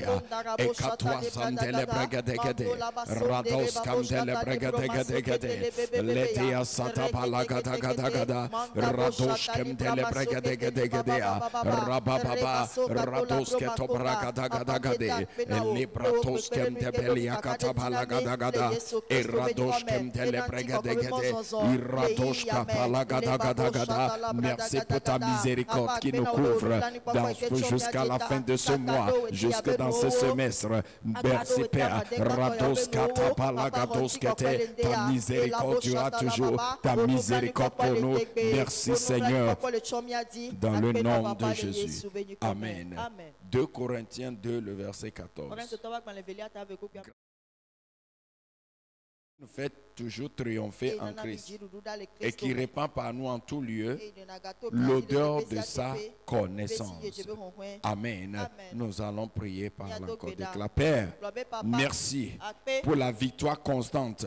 ekatwa sandelebregadegade, Rados kamdelebregadegade, letia satabalagadagada, Radosh kemdelebregadegade, Rabababa, Rados ketobragadagade, libratos kemdebelia katabalagada, Radosh kemdelebregadegade. Merci pour ta miséricorde qui nous couvre jusqu'à la fin de ce mois, jusque dans ce semestre. Merci Père. Ta miséricorde durera toujours. Ta miséricorde pour nous. Merci Seigneur. Dans le nom de Jésus. Amen. 2 Corinthiens 2, le verset 14. Nous fait toujours triompher en Christ et qui répand par nous en tout lieu l'odeur de sa connaissance. Amen. Nous allons prier par l'encore déclare. Père, merci pour la victoire constante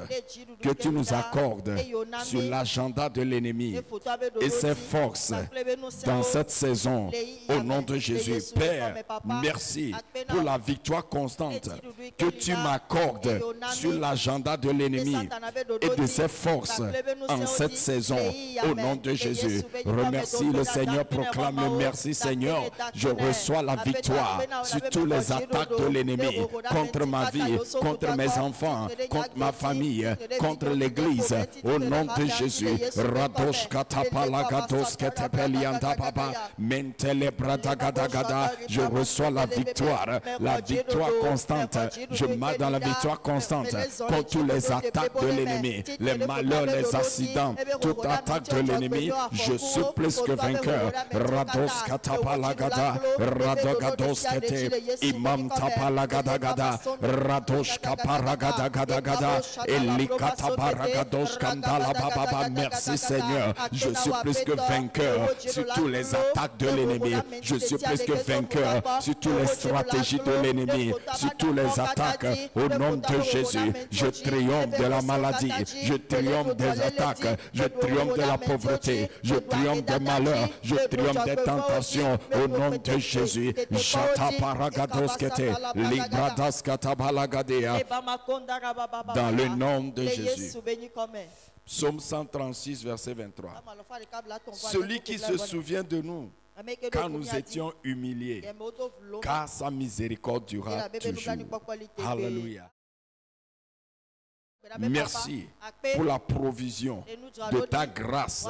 que tu nous accordes sur l'agenda de l'ennemi et ses forces dans cette saison. Au nom de Jésus. Père, merci pour la victoire constante que tu m'accordes sur l'agenda de l'ennemi et de ses forces en cette saison, au nom de Jésus. Remercie le Seigneur, proclame le merci Seigneur. Je reçois la victoire sur tous les attaques de l'ennemi contre ma vie, contre mes enfants, contre ma famille, contre l'église, au nom de Jésus. Radosh katapalagados ketepelianda baba mentele bradagadagada. Je reçois la victoire constante. Je marche dans la victoire constante contre tous les attaques de l'ennemi, les malheurs, les accidents, toute attaque de l'ennemi. Je suis plus que vainqueur. Rados katapalagada, radogados kete, imam tapalagadagada, radosh kaparagadagada, elikatabaragados kandala bababa. Merci Seigneur. Je suis plus que vainqueur sur tous les attaques de l'ennemi. Je suis plus que vainqueur sur toutes les stratégies de l'ennemi, sur toutes les attaques. Au nom de Jésus, je triomphe de la maladie, je triomphe des attaques, je triomphe de la pauvreté, je triomphe des malheurs, je triomphe des tentations. Au nom de Jésus, dans le nom de Jésus. Psaume 136, verset 23. Celui qui se souvient de nous quand nous étions humiliés, car sa miséricorde durera toujours. Alléluia. Merci pour la provision de ta grâce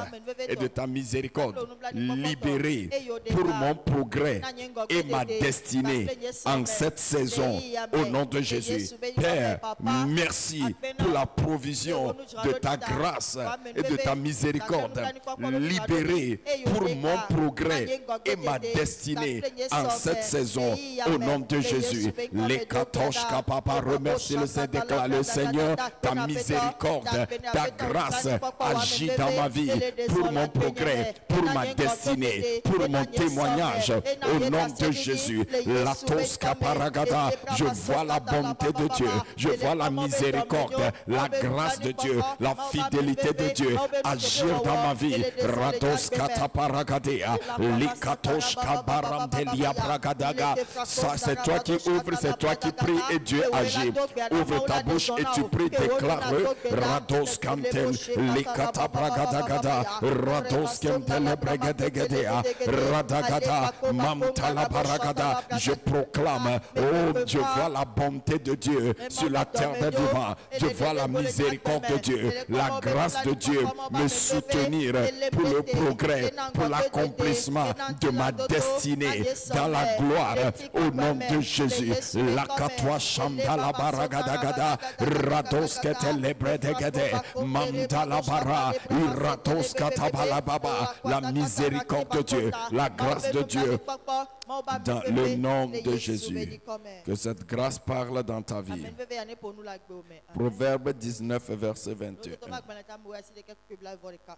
et de ta miséricorde libérée pour mon progrès et ma destinée en cette saison au nom de Jésus. Père, merci pour la provision de ta grâce et de ta miséricorde libérée pour mon progrès et ma destinée en cette saison au nom de Jésus. Les Katoshka Papa, remercie le Saint, déclare le Seigneur. Ta miséricorde, ta grâce agit dans ma vie pour mon progrès, pour ma destinée, pour mon témoignage au nom de Jésus. La Tosca Paragada, je vois la bonté de Dieu, je vois la miséricorde, la grâce de Dieu, la fidélité de Dieu agir dans ma vie. Radoska Taparagadea, Likatoshka Barandelia Bragadaga. Ça, c'est toi qui ouvres, c'est toi qui pries et Dieu agit. Ouvre ta bouche et tu pries, déclare Rados Kantel, Likata Bragadagada, Rados Kantel Bregadegedea, Radagada, Mamtala Baragada. Je proclame, oh, je vois la bonté de Dieu sur la terre des vivants. Je vois la miséricorde de Dieu, la grâce de Dieu me soutenir pour le progrès, pour l'accomplissement de ma destinée dans la gloire au nom de Jésus. La Katwa Shamdala Baragadagada, Rados la miséricorde de Dieu, la grâce de Dieu dans le nom de Jésus. Que cette grâce parle dans ta vie. Proverbe 19, verset 21.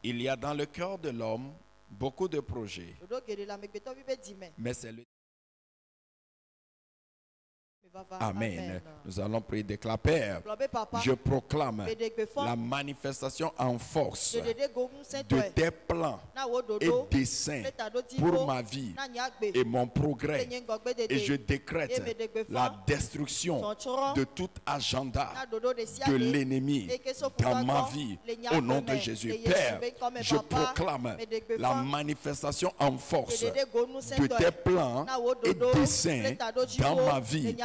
Il y a dans le cœur de l'homme beaucoup de projets, mais c'est le Amen. Nous allons prier, déclare, Père, je proclame la manifestation en force de tes plans et desseins pour ma vie et mon progrès. Et je décrète la destruction de tout agenda de l'ennemi dans ma vie au nom de Jésus. Père, je proclame la manifestation en force de tes plans et desseins dans ma vie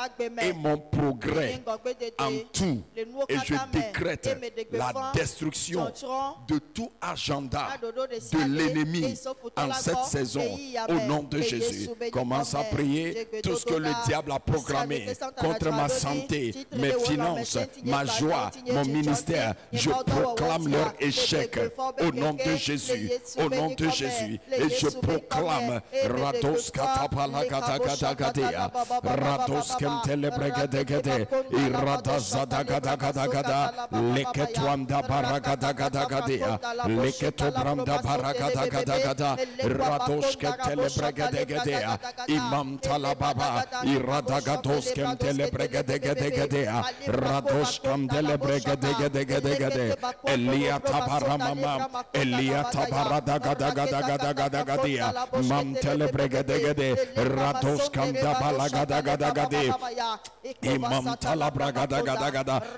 et mon progrès en tout. Et je décrète la destruction de tout agenda de l'ennemi en cette saison au nom de Jésus. Commence à prier tout ce que le diable a programmé contre ma santé, mes finances, ma joie, mon ministère. Je proclame leur échec au nom de Jésus. Au nom de Jésus. Et je proclame Rados Katapalagadagadagada, Rados Telebregadegade, Irada Zadagadagadagada, Leketwanda Baragadagadagada, Leketobranda Baragadagadagada, Radoshke Telebregadegade, Imam Talababa, Iradagadoske Telebregadegade, Radoshkam Telebregadegade, Elia Tabaramama, Elia Tabaradagadagadagadagada, Mam Telebregadegade, Radoshkam Dabalagadagadagade.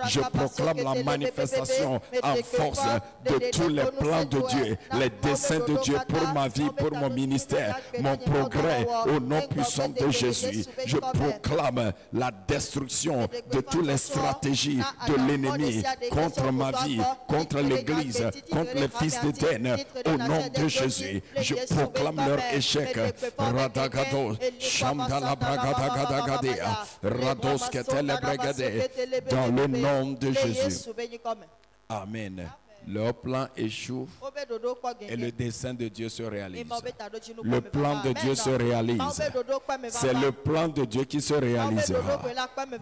Je proclame la manifestation en force de tous les plans de Dieu, les desseins de Dieu pour ma vie, pour mon ministère, mon progrès au nom puissant de Jésus. Je proclame la destruction de toutes les stratégies de l'ennemi contre ma vie, contre l'Église, contre les fils d'Éden au nom de Jésus. Je proclame leur échec. Radagado, Shamdala Bragadagadagada, dans le nom de Jésus. Amen. Leur plan échoue et le dessein de Dieu se réalise. Le plan de Dieu se réalise. C'est le plan de Dieu qui se réalisera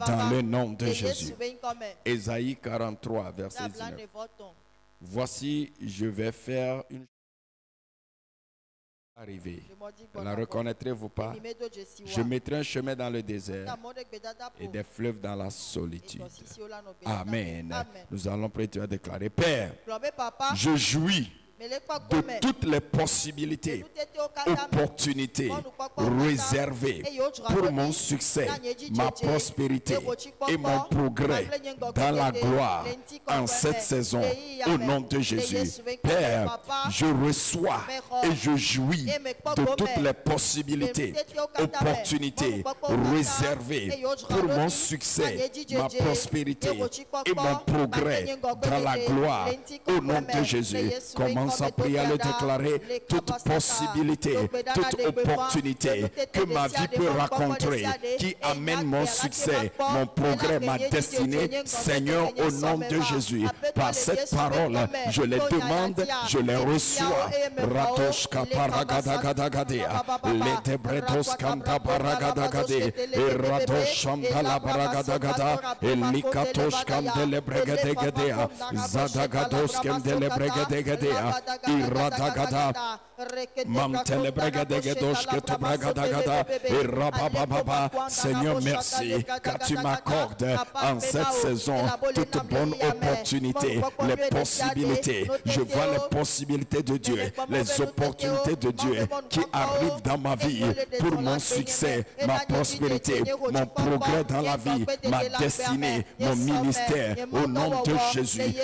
dans le nom de Jésus. Ésaïe 43, verset 19. Voici, je vais faire une arriver. La reconnaîtrez-vous pas? Je mettrai un chemin dans le désert et des fleuves dans la solitude. Amen. Nous allons prier, tu as déclaré, Père, je jouis de toutes les possibilités, opportunités réservées pour mon succès, ma prospérité et mon progrès dans la gloire en cette saison. Au nom de Jésus, Père, je reçois et je jouis de toutes les possibilités, opportunités réservées pour mon succès, ma prospérité et mon progrès dans la gloire. Au nom de Jésus, commence à prier, à le déclarer. Toute possibilité, toute opportunité que ma vie peut rencontrer, qui amène mon succès, mon progrès, ma destinée, Seigneur, au nom de Jésus, par cette parole, je les demande, je les reçois. Ratoshka paragadagadagade, letebretos kanta paragadagade, eradoshamba la paragadagada, elikatosh kandele bregadegade, zadagados kandele bregadegade, iradagada, mantele bregadegadosh que tu bragadagada, irabababa. Seigneur, merci car tu m'accordes en cette saison toute bonne opportunité, les possibilités. Je vois les possibilités de Dieu, les opportunités de Dieu qui arrivent dans ma vie pour mon succès, ma prospérité, mon progrès dans la vie, ma destinée, mon ministère. Au nom de Jésus,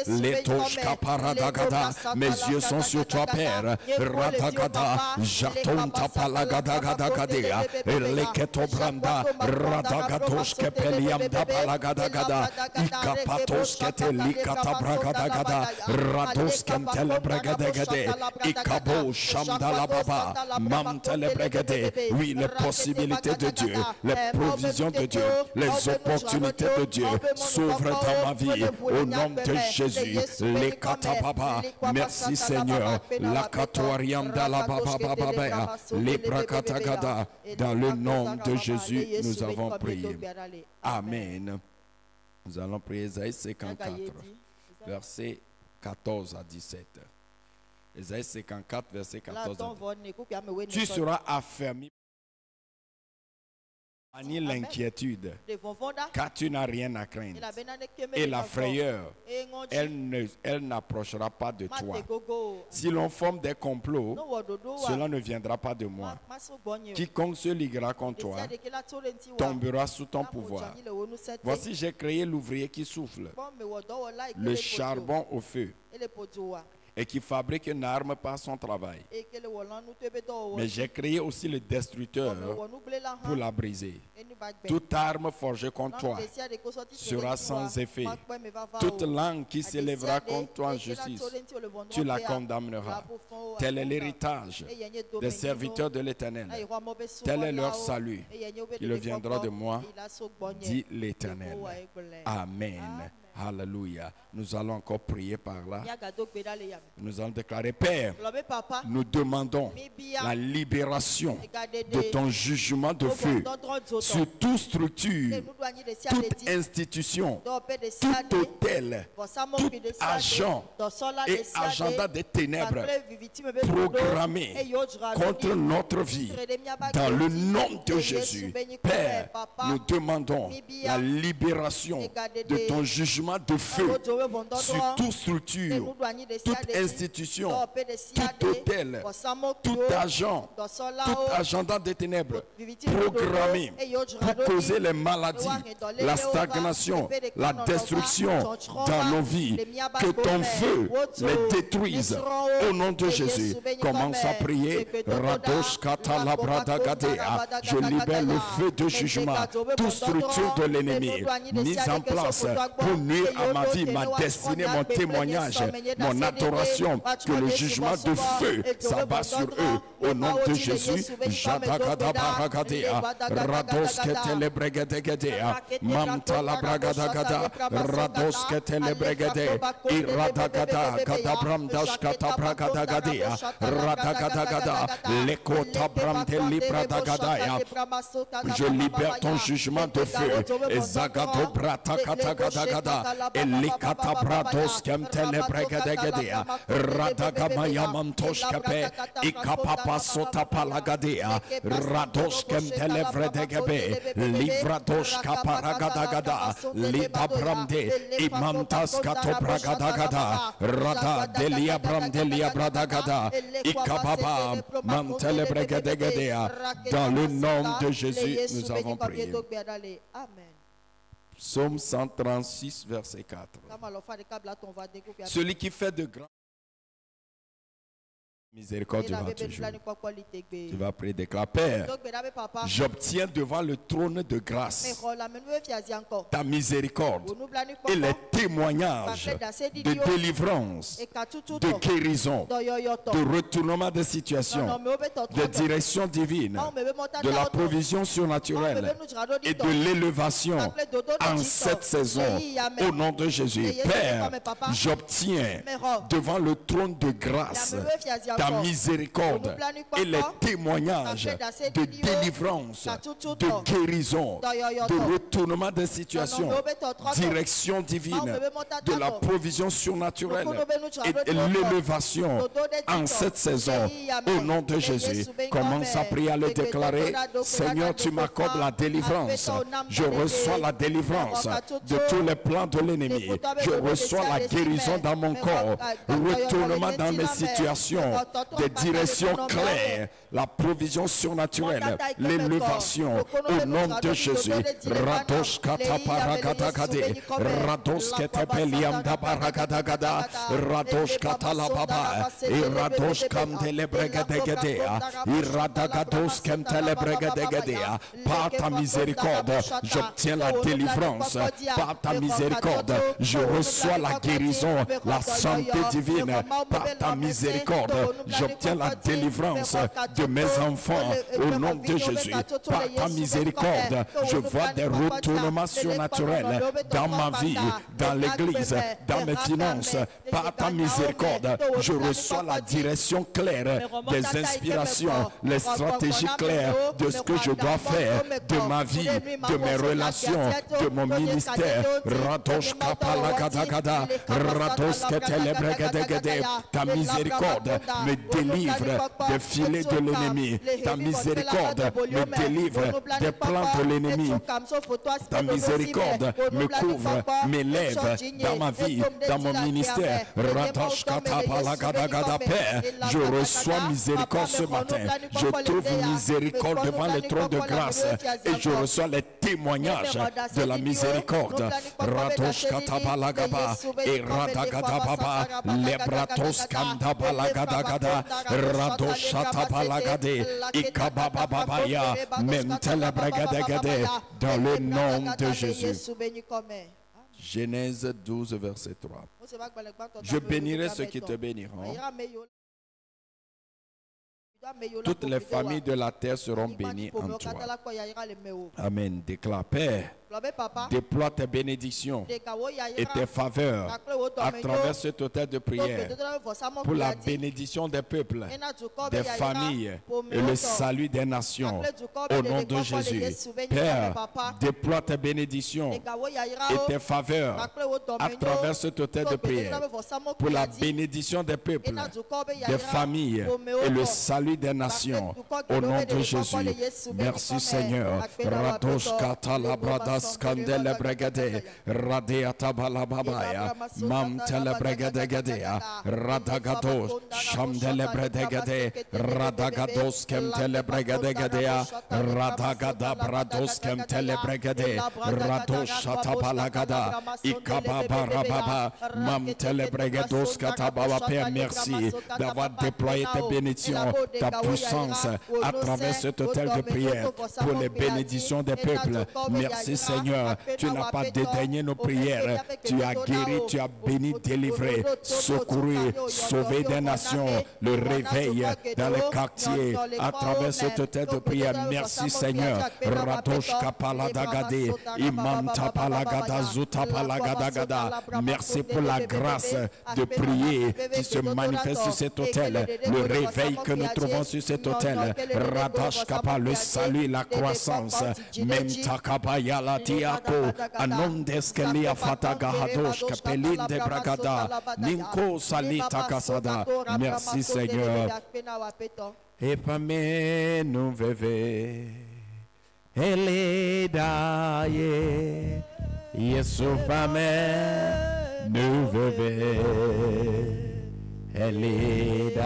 mes yeux sont sur toi, Père. Radagada, Jaton Tapalagadagadagadea, Leketobranda, Radagadosh Kepeliam Dabalagadagada, Ikapatos Ketelikatabраgadagada, Rados Kentelebregadegade, Ikabo Shamdalababa, Mamtelebregade. Oui, les possibilités de Dieu, les provisions de Dieu, les opportunités de Dieu s'ouvrent dans ma vie. Au nom de Jésus, les Katababa. Merci Seigneur. La Katoarianda la Baba Baba, les Brakatagada. Dans le nom de Jésus, nous avons prié. Amen. Nous allons prier Ésaïe 54, versets 14 à 17. Ésaïe 54, verset 14 à 17. Tu seras affermi ni l'inquiétude, car tu n'as rien à craindre. Et la frayeur, elle n'approchera pas de toi. Si l'on forme des complots, cela ne viendra pas de moi. Quiconque se liguera contre toi tombera sous ton pouvoir. Voici, j'ai créé l'ouvrier qui souffle, le charbon au feu, et qui fabrique une arme par son travail. Mais j'ai créé aussi le destructeur pour la briser. Toute arme forgée contre toi sera sans effet. Toute langue qui s'élèvera contre toi en justice, tu la condamneras. Tel est l'héritage des serviteurs de l'Éternel. Tel est leur salut. Il viendra de moi, dit l'Éternel. Amen. Alléluia. Nous allons encore prier par là. Nous allons déclarer, Père, nous demandons la libération de ton jugement de feu sur toute structure, toute institution, tout hôtel, tout agent et agenda des ténèbres programmé contre notre vie. Dans le nom de Jésus, Père, nous demandons la libération de ton jugement de feu sur toute structure, toute institution, tout hôtel, tout agent, tout agenda des ténèbres programmé pour causer les maladies, la stagnation, la destruction dans nos vies. Que ton feu les détruise au nom de Jésus. Commence à prier. Radosh Katalabradagatea. Je libère le feu de jugement, toute structure de l'ennemi mise en place pour nuire à ma vie, ma destinée, mon témoignage, mon adoration, que le jugement de feu s'abat sur eux au nom de Jésus. Jadagada Baragadea, Rados Ketelebregadegedea, Mamtala Bragadagada, Rados Ketelebregade, Iradagada, Gadabramdash Katabragadagada, Radagadagada, Lekota Bramdeli Bradagadaya. Je libère ton jugement de feu. Ezagado Brata Katagadagada, Elikata brados kemtele bregadegedea. Radagamaya mantoshkape. Ikapapa sota palagadea. Rados kemtele vredegebe. Livrados kaparagadagada. Lida bramde. Imantas kato bragadagada. Rada delia bramdelia bradagada. Ikababa mantele bregadegedea. Dans le nom de Jésus, nous avons prié. Amen. Psaume 136, verset 4. Celui qui fait de grands miséricorde devant toujours. Tu vas prier, déclare, Père, j'obtiens devant le trône de grâce ta miséricorde et les témoignages de délivrance, de guérison, de retournement des situations, de direction divine, de la provision surnaturelle et de l'élévation en cette saison. Au nom de Jésus, Père, j'obtiens devant le trône de grâce ta miséricorde et les témoignages de délivrance, de guérison, de retournement des situations, direction divine, de la provision surnaturelle et de l'élévation en cette saison. Au nom de Jésus, commence à prier, à le déclarer. Seigneur, tu m'accordes la délivrance. Je reçois la délivrance de tous les plans de l'ennemi. Je reçois la guérison dans mon corps, retournement dans mes situations, des directions claires, la provision surnaturelle, l'élévation au nom de Jésus. Radosh kata paragadagade, rados ketepeliam da paragadagada, radosh kata la baba, iradosh kamtele bregadegedea, iradagados kamtele bregadegedea. Par ta miséricorde, j'obtiens la délivrance. Par ta miséricorde, je reçois la guérison, la santé divine. Par ta miséricorde, j'obtiens la délivrance de mes enfants au nom de Jésus. Par ta miséricorde, je vois des retournements surnaturels dans ma vie, dans l'église, dans mes finances. Par ta miséricorde, je reçois la direction claire, des inspirations, les stratégies claires de ce que je dois faire, de ma vie, de mes relations, de mon ministère. Radosh kapalagadagada, rados ketelebregedegede. Ta miséricorde me délivre des filets de l'ennemi. Ta miséricorde me délivre des plans de l'ennemi. Ta miséricorde me couvre, m'élève dans ma vie, dans mon ministère. Radosh kapalagadagada. Père, je reçois miséricorde ce matin. Je trouve miséricorde devant le trône de grâce et je reçois les témoignages de la miséricorde. Radosh katabalagaba et radagadababa, lebratos kandabalagada, radosh katabalagade, ikabababaya, mentelebregadegade, dans le nom de Jésus. Genèse 12, verset 3. Je bénirai ceux qui te béniront. Toutes les familles de la terre seront bénies en toi. Amen. Déclare, Père, déploie tes bénédictions et tes faveurs à travers cet autel de prière pour la bénédiction des peuples, des familles et le salut des nations. Au nom de Jésus, Père, déploie tes bénédictions et tes faveurs à travers cet autel de prière pour la bénédiction des peuples, des familles et le salut des nations. Au nom de Jésus, merci Seigneur. Radosh katala bradas kandele bregade, radeata balababaya, mamtele bregade gadea, radagados, shamdele bregade, radagados kemtele bregade gadea, radagada brados kemtele bregade, radosh atabalagada, ikababa rababa, mamtele bregados katababa. Père, merci d'avoir déployé tes bénédictions, ta puissance à travers cet autel de prière pour les bénédictions des peuples. Merci Seigneur, tu n'as pas dédaigné nos prières, tu as guéri, tu as béni, délivré, secouru, sauvé des nations, le réveil dans les quartiers à travers cet autel de prière. Merci Seigneur. Radosh kapaladagade, imam tapalagada, zutapalagadagada. Merci pour la grâce de prier qui se manifeste sur cet autel, le réveil que nous trouvons sur cet autel. Radash kapa, le salut, la croissance. Même takabaya la Fatiako, Anondeskelia Fatagahadosh, Kapelinde Bragada, Ninko Salita Kasada. Merci Seigneur. Et parmi nous veve, Eledaye, Yesu parmi nous veve, Eledaye,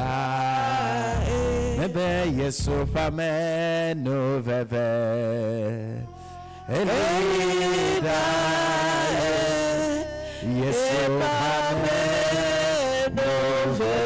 Bebe Yesu parmi nous veve, Eledaye, Yesu parmi nous veve.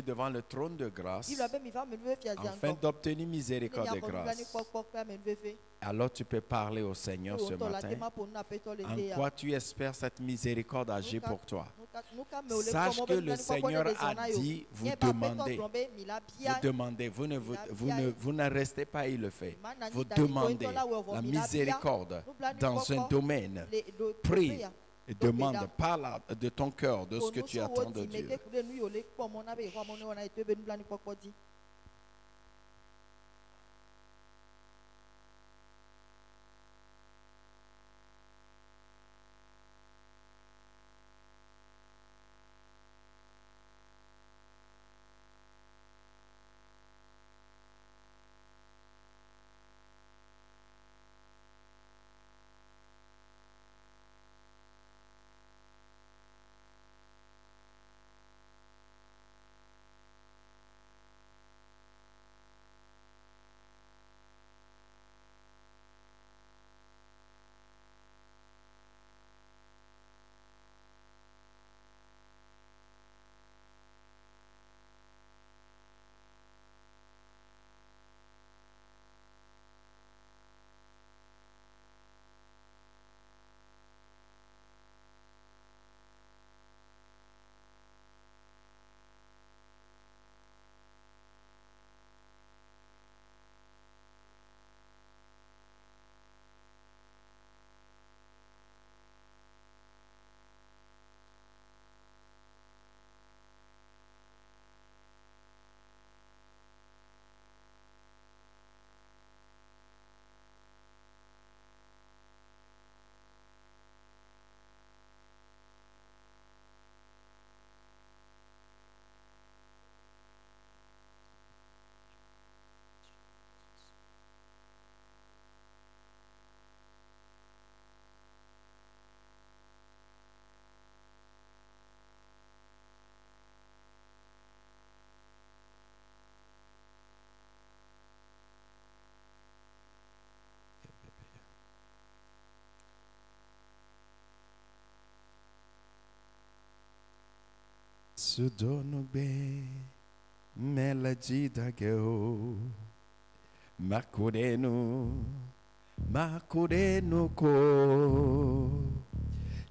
Devant le trône de grâce afin d'obtenir miséricorde et grâce. Alors tu peux parler au Seigneur ce matin. En quoi tu espères cette miséricorde agir pour toi? Sache que le Seigneur a dit, vous demandez, vous ne restez pas, il le fait. Vous demandez la miséricorde dans un domaine. Prie. Et demande, parle de ton cœur, de ce que tu attends de Dieu. Sudonube melody dageo makurenu ko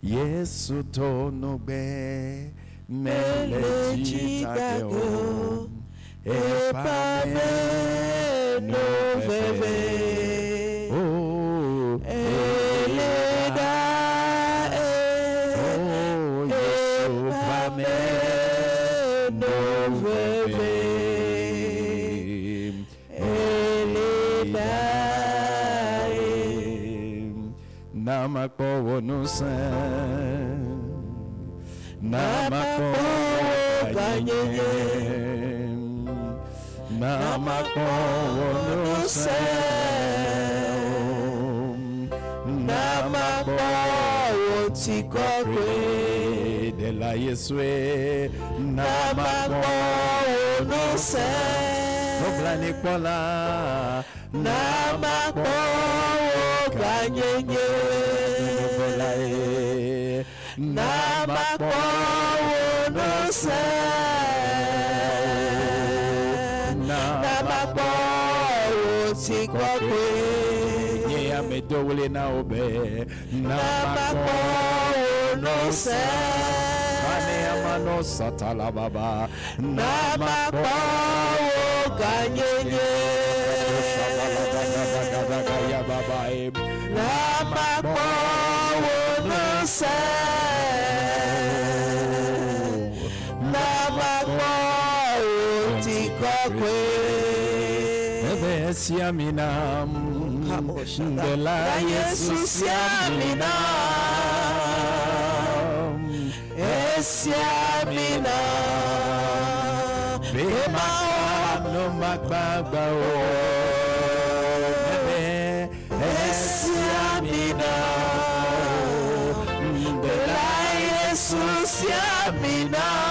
Yesu donube melody dageo epame no veve oh eleda oh Yesu pame Namakpo no sen Namakpo ganyenye Namakpo no sen Namakpo otikokwe de la Yesue Namakpo no sen Noblani pola Namakpo ganyenye Namakpo no se Namakpo otikokwe medowle na obe namako no se ane amano satala baba namako ganyenye ya baba namako no se namako tikokwe Siaminam de la Jesus Siaminam Siaminam Bema no magbagba o Siaminam de la Jesus Siaminam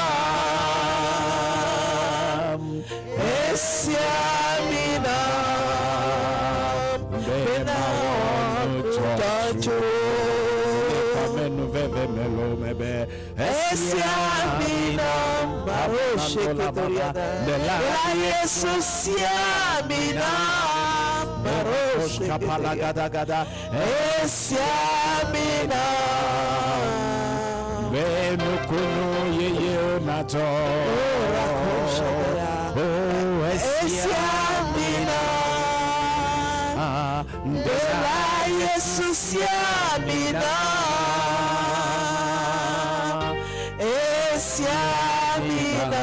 Siaminam Siaminam baroshe ketoriada la Jesus Siaminam baroshe kapalagada gada Siaminam benukunu yeye nato Siaminam de la Jesus Siaminam Siaminam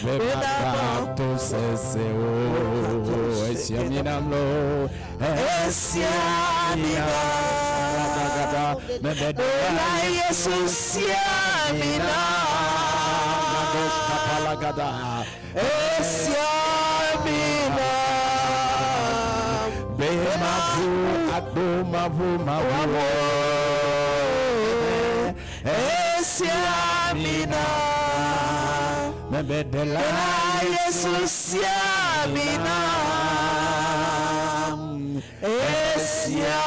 Benato seseo Siaminam lo Siaminam de la Jesus Siaminam kapalagada Siaminam Bemavu agbomavu mavu Siaminam Mebedela Jesus Siaminam Siaminam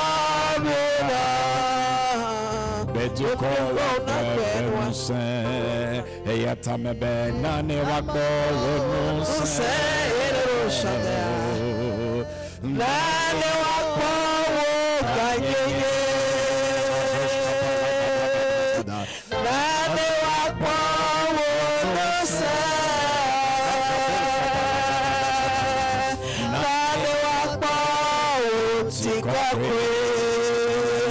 Beduko Benuse Eyatame Benane Wako Wenuse Nane Wako Kanyeye Nane Wako Wenuse Nane Wako Tikokwe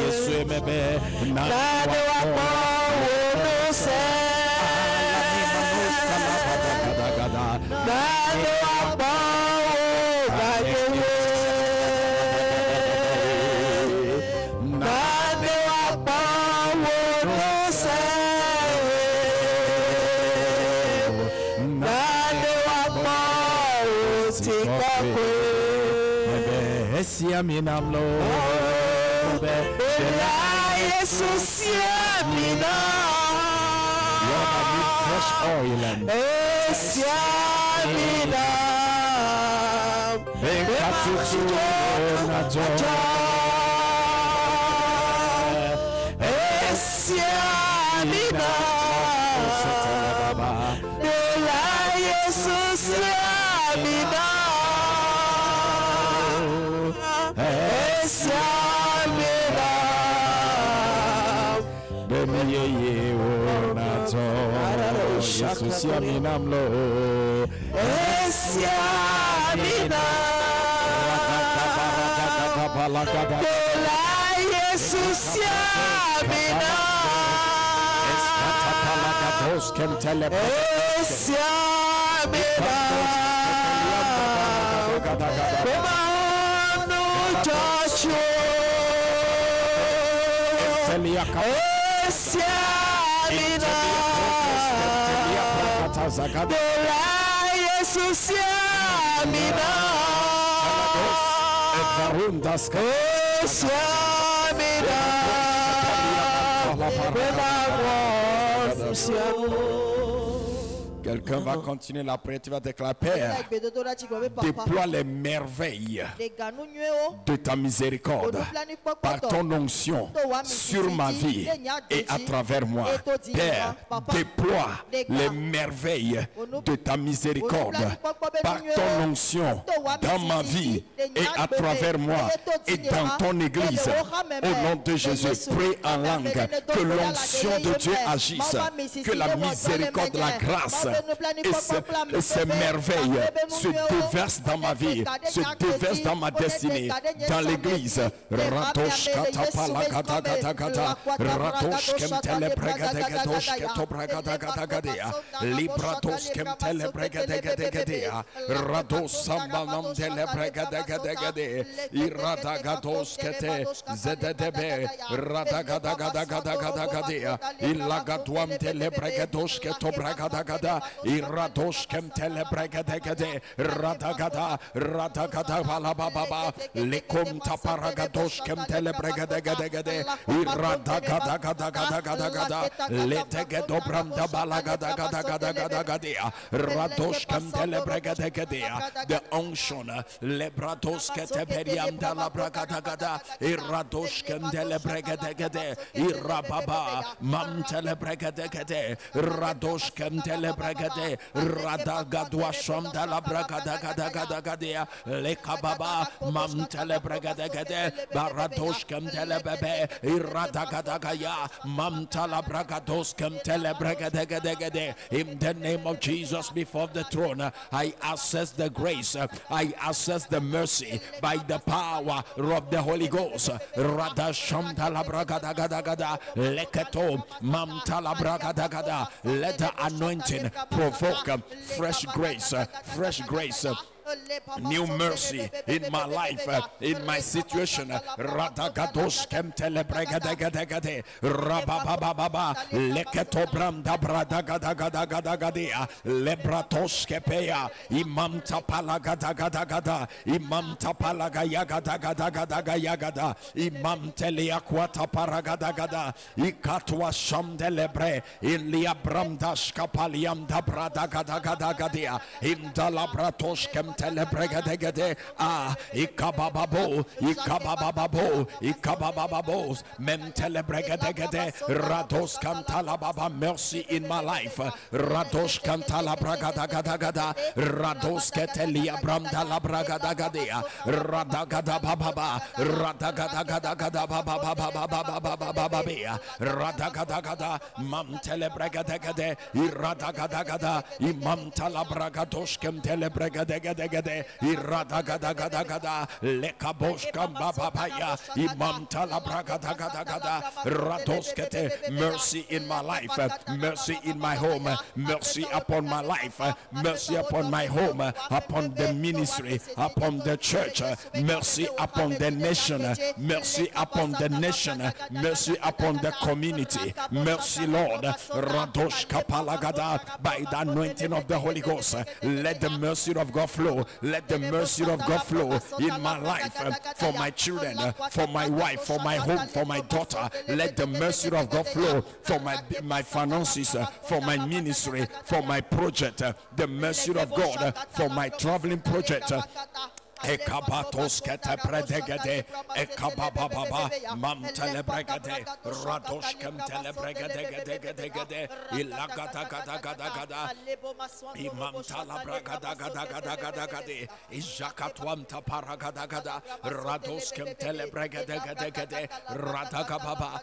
Yesu emebe Nane Wako Wenuse Nane Wako Kanyeye Siaminam lo de la Jesus Siaminam you need fresh oil and Siaminam Bekatutu najo Siaminam de la Jesus Siaminam Siaminam Bemiyeye onato Jesus Siaminam lo Siaminam Bela Jesus Siaminam Siaminam Joshua Siaminam Bela Jesus Siaminam Siaminam Quelqu'un va continuer la prière, tu vas déclarer, Père, déploie les merveilles de ta miséricorde par ton onction sur ma vie et à travers moi. Père, déploie les merveilles de ta miséricorde par ton onction dans ma vie et à travers moi et dans ton église. Au nom de Jésus, prie en langue, que l'onction de Dieu agisse, que la miséricorde, la grâce et ces merveilles se déversent dans ma vie, se déversent dans ma destinée, dans l'église. Radosh katapala gata gata gata, radosh kemtele bregade gadosh keto bragada gata gadea, librados kemtele bregade gade gadea, rados sambanam tele bregade gade gade, irada gados kete zedebe, rada gada gada gada gada gadea, ilagatuam tele bregadosh keto bragada gada, iradosh kemtele bregade gade, rada gada balababa, lekum taparagadosh kemtele bregade gade gade, irada gada gada gada gada gada, letege dobranda balagada gada gada gada gadea, radosh kemtele bregade gadea, the unction, lebrados keteberiam da la bragada gada, iradosh kemtele bregade gade, irababa, mamtele bregade gade, radosh kemtele bregade, rada gadwa sham da la bragada gada gada gadea, lekababa, mamtele bregade gade, baradosh kemtele bebe, irada gada gaya, mamtala bragados kemtele bregade gade gade. In the name of Jesus, before the throne, I access the grace, I access the mercy by the power of the Holy Ghost. Rada shamtala bragada gada gada, leketo mamtala bragada gada. Let the anointing provoke fresh grace, new mercy in my life, in my situation. Radagados kemtele bregadegade, rabababa, leketo branda bradagadagadagadea, lebratos kepea, imam tapalagadagada, imam tapalagayagadagadagada, imam teleaquata paragadagada, ikatwa shamdelebre, ilia bramdash kapaliam da bradagadagadagadea, indalabratos kem telebregadegade, ikabababo, mem telebregadegade, rados kantalababa, mercy in my life, rados kantalabragadagada, rados ketelia bramdala bragadagada, radagada bababa, radagada bababa, radagada, mam telebregadegade, iradagada, imam talabragados kem telebregadegade, irada lekabosh kambabaya, imam talabragadagada, radoskete, mercy in my life, mercy in my home, mercy upon my life, mercy upon my home, upon the ministry, upon the church, mercy upon the nation, mercy upon the nation, mercy upon the community, mercy Lord, radosh kapalagada, by the anointing of the Holy Ghost, let the mercy of God flow. Let the mercy of God flow in my life, for my children, for my wife, for my home, for my daughter. Let the mercy of God flow for my finances, for my ministry, for my project. The mercy of God for my traveling project. Ekabatos kete predegede, ekabababa, mam telebregede, radosh kem telebregede, ilagada, imam talabragada, ijakatwam taparagada, rados kem telebregede, radagababa,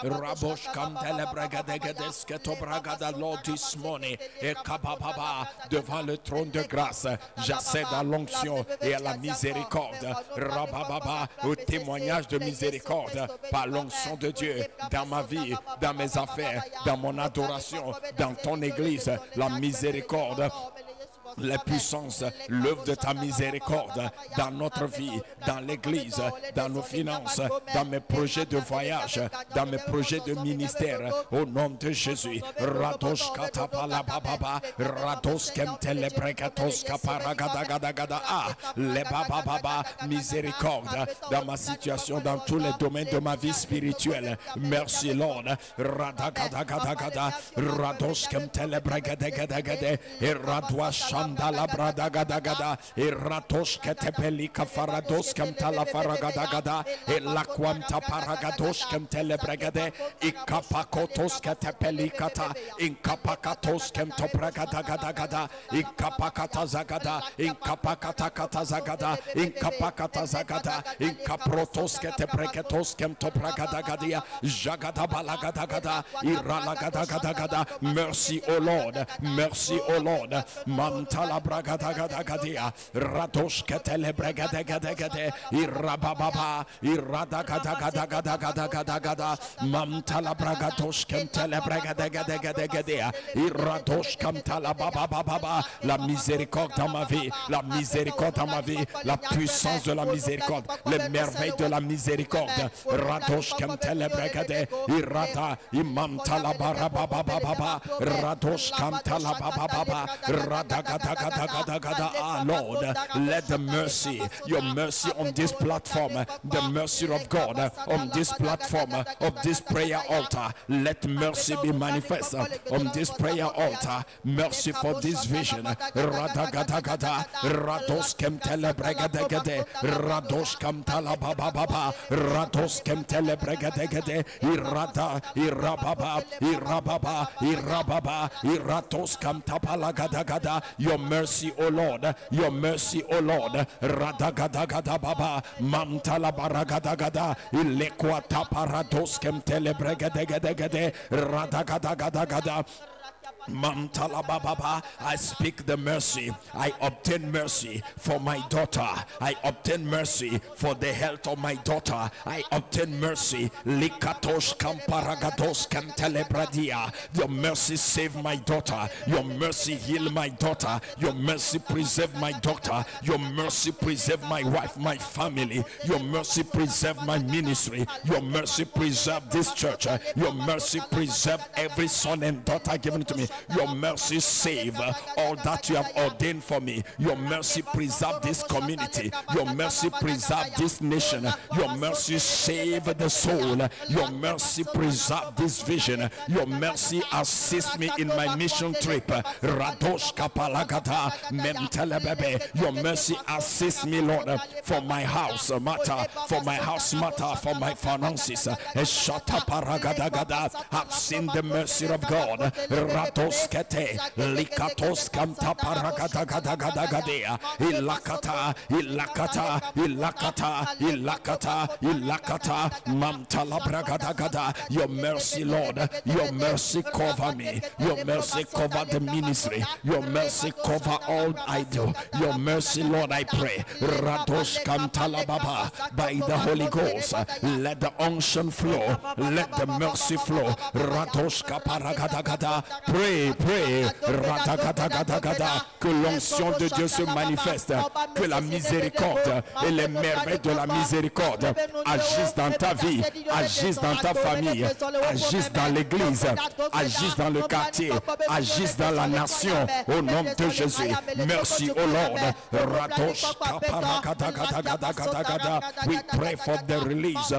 rabosh kam telebregede, sketobragada, Lord, this morning, ekabababa, devant le trône de grâce, j'accède à l'onction et à la miséricorde, rabababa, au témoignage de miséricorde par l'onction de Dieu dans ma vie, dans mes affaires, dans mon adoration, dans ton église, la miséricorde. les puissances, l'œuvre de ta miséricorde dans notre vie, dans l'église, dans nos finances, dans mes projets de voyage, dans mes projets de ministère, au nom de Jésus. Radosh katapala baba, rados kemtele bregatos kaparagadagada, le baba baba, miséricorde dans ma situation, dans tous les domaines de ma vie spirituelle. Merci Lord. Radagadagada, rados kemtele bregadagada, et radwa shandala bradagada, et ratos ketepelika farados kemtala faragadagada, et laquamta paragados kemtele bregade, et kapakotos ketepelikata, in kapakatos kemto bragadagada, in kapakata zagada, in kapakata katazagada, in kapakata zagada, in kaprotos ketebreketos kemto bragadagadia, jagada balagadagada, iralagadagada. Mercy, O Lord, mercy, O Lord. Mantala bragadagadadia, radosh ketele bregadagade, irababa, iradagadagadagada, mantala bragadosh kemtele bregadagade, iradosh kamtala baba, la miséricorde dans ma vie, la miséricorde dans ma vie, la puissance de la miséricorde, les merveilles de la miséricorde. Radosh kemtele bregade, irada, imantala barababa, radosh kamtala baba, radagadagadagada. Ah Lord, let the mercy, your mercy on this platform, the mercy of God on this platform of this prayer altar, let mercy be manifest on this prayer altar. Mercy for this vision. Radagadagada, rados kemtele bregadegade, rados kamtala baba, rados kemtele bregadegade, irada, irababa, iratos kamtapalagadagada. Your mercy, O Lord, your mercy, O Lord. Radagadagada baba, mantala baragadagada, ilekwata parados kemtele bregadegade, radagadagada. Mantala baba, I speak the mercy. I obtain mercy for my daughter. I obtain mercy for the health of my daughter. I obtain mercy. Likatos kamparagados kamtelebradia. Your mercy save my daughter. Your mercy heal my daughter. Your mercy preserve my daughter. Your mercy preserve my wife, my family. Your mercy preserve my ministry. Your mercy preserve this church. Your mercy preserve every son and daughter given to me. Your mercy save all that you have ordained for me. Your mercy preserve this community. Your mercy preserve this nation. Your mercy save the soul. Your mercy preserve this vision. Your mercy assist me in my mission trip. Radosh kapalagata mentelebebe. Your mercy assist me, Lord, for my house matter, for my house matter, for my finances. Shata paragadagada. I've seen the mercy of God. Rados kete likatos kanta paragadagadagadea. Ilakata mamtala bragadagada. Your mercy, Lord, your mercy cover me. Your mercy cover the ministry. Your mercy cover all I do. Your mercy, Lord, I pray. Radosh kantala baba, by the Holy Ghost, let the unction flow, let the mercy flow. Radosh kaparagadagada. Pray, Radagadagada, que l'onction de Dieu se manifeste, que la miséricorde et les merveilles de la miséricorde agissent dans ta vie, agissent dans ta famille, agissent dans l'église, agissent dans le quartier, agissent dans la nation, au nom de Jésus. Merci, O Lord. Radosh kaparagadagada. We pray for the release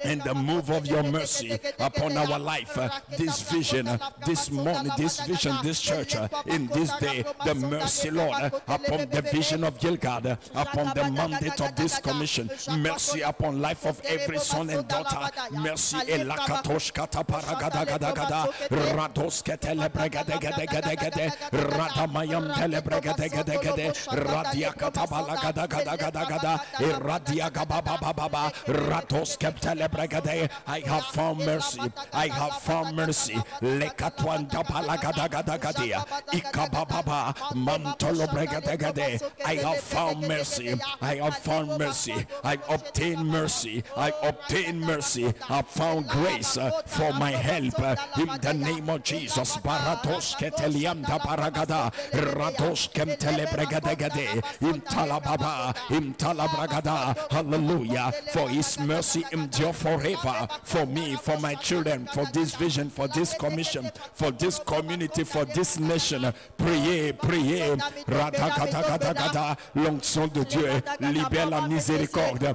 and the move of your mercy upon our life, this vision, this morning, this vision, this church, in this day, the mercy, Lord, upon the vision of Gilgad, upon the mandate of this commission, mercy upon life of every son and daughter, mercy, elakatosh kataparagadagada, rados ketelebragadagade, radamayam telebragadagade, radiakatabalagadagada, iradiagabababa, rados ketelebragade. I have found mercy, I have found mercy. Lekatwa Wanda Palagadagadagadea, Ikababa, Mantolo Bregadagade. I have found mercy. I have found mercy. I obtained mercy. I obtained mercy. I found grace for my help in the name of Jesus. Baratos Ketelianda Baragada, Rados Kemtele Bregadagade, Imtalababa, Imtalabragada. Hallelujah. For his mercy endure forever. For me, for my children, for this vision, for this commission, for this community, for this nation. Priez, priez. Radagadagadagada. L'onction de Dieu libère la miséricorde.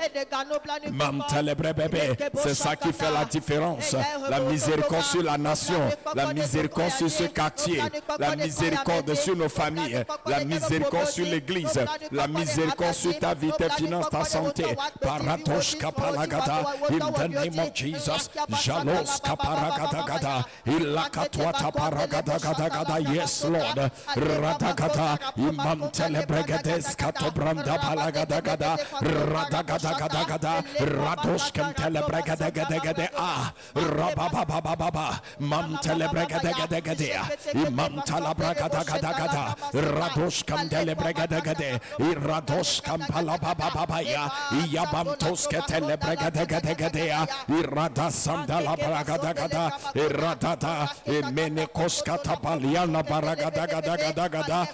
C'est ça qui fait la différence. La miséricorde sur la nation, la miséricorde sur ce quartier, la miséricorde sur nos familles, la miséricorde sur l'église, la miséricorde sur ta vie, tes finances, ta santé. Paratosh kapalagada, in the name of Jesus. Jalos kaparagadagada, ilakatwata paragadagada. Yes, Lord. Radagada, imam telebregades katobranda palagadagada, radagadagadagada, radosh kem telebregadagada. Ah, rabababababa, mam telebregadagada, imam talabragadagada, radosh kem telebregadagada, iradosh kem palabababaya, iyabantos ke telebregadagada, irada sandala bragadagada, iradada, imenekos katapaliana baragadagada,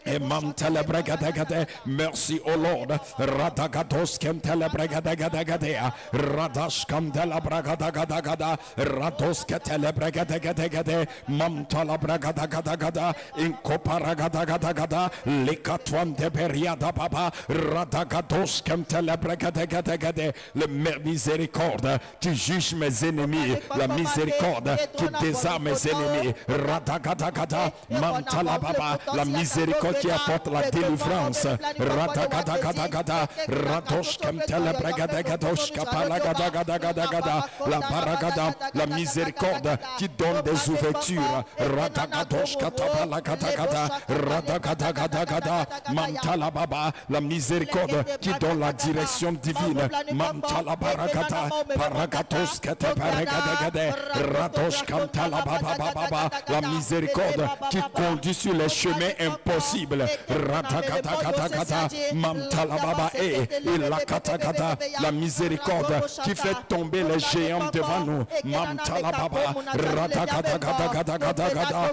imam telebregadagada. Merci, O Lord. Radagados kem telebregadagada, radash kam delabragadagada, rados ke telebregadagada, mam talabragadagada, inkoparagadagada, likatwan de beriada baba, radagados kem telebregadagada. Le miséricorde qui juge mes ennemis, la miséricorde qui désarme mes ennemis, radagadagada, mam talababa, la miséricorde qui apporte la délivrance, radagadagada, radosh kem telebregadagadosh kapalagadagada, la paragada, la miséricorde qui donne des ouvertures, radagadosh katabalagadagada, radagadagada, mantalababa, la miséricorde qui donne la direction divine, mantalabaragada, paragatos katabaragada, radosh kamtalababa, la miséricorde qui conduit sur les chemins impossibles, radagadagada, mantalababa et la katagada, la miséricorde qui fait tomber les géants devant nous, mantalababa, radagadagada,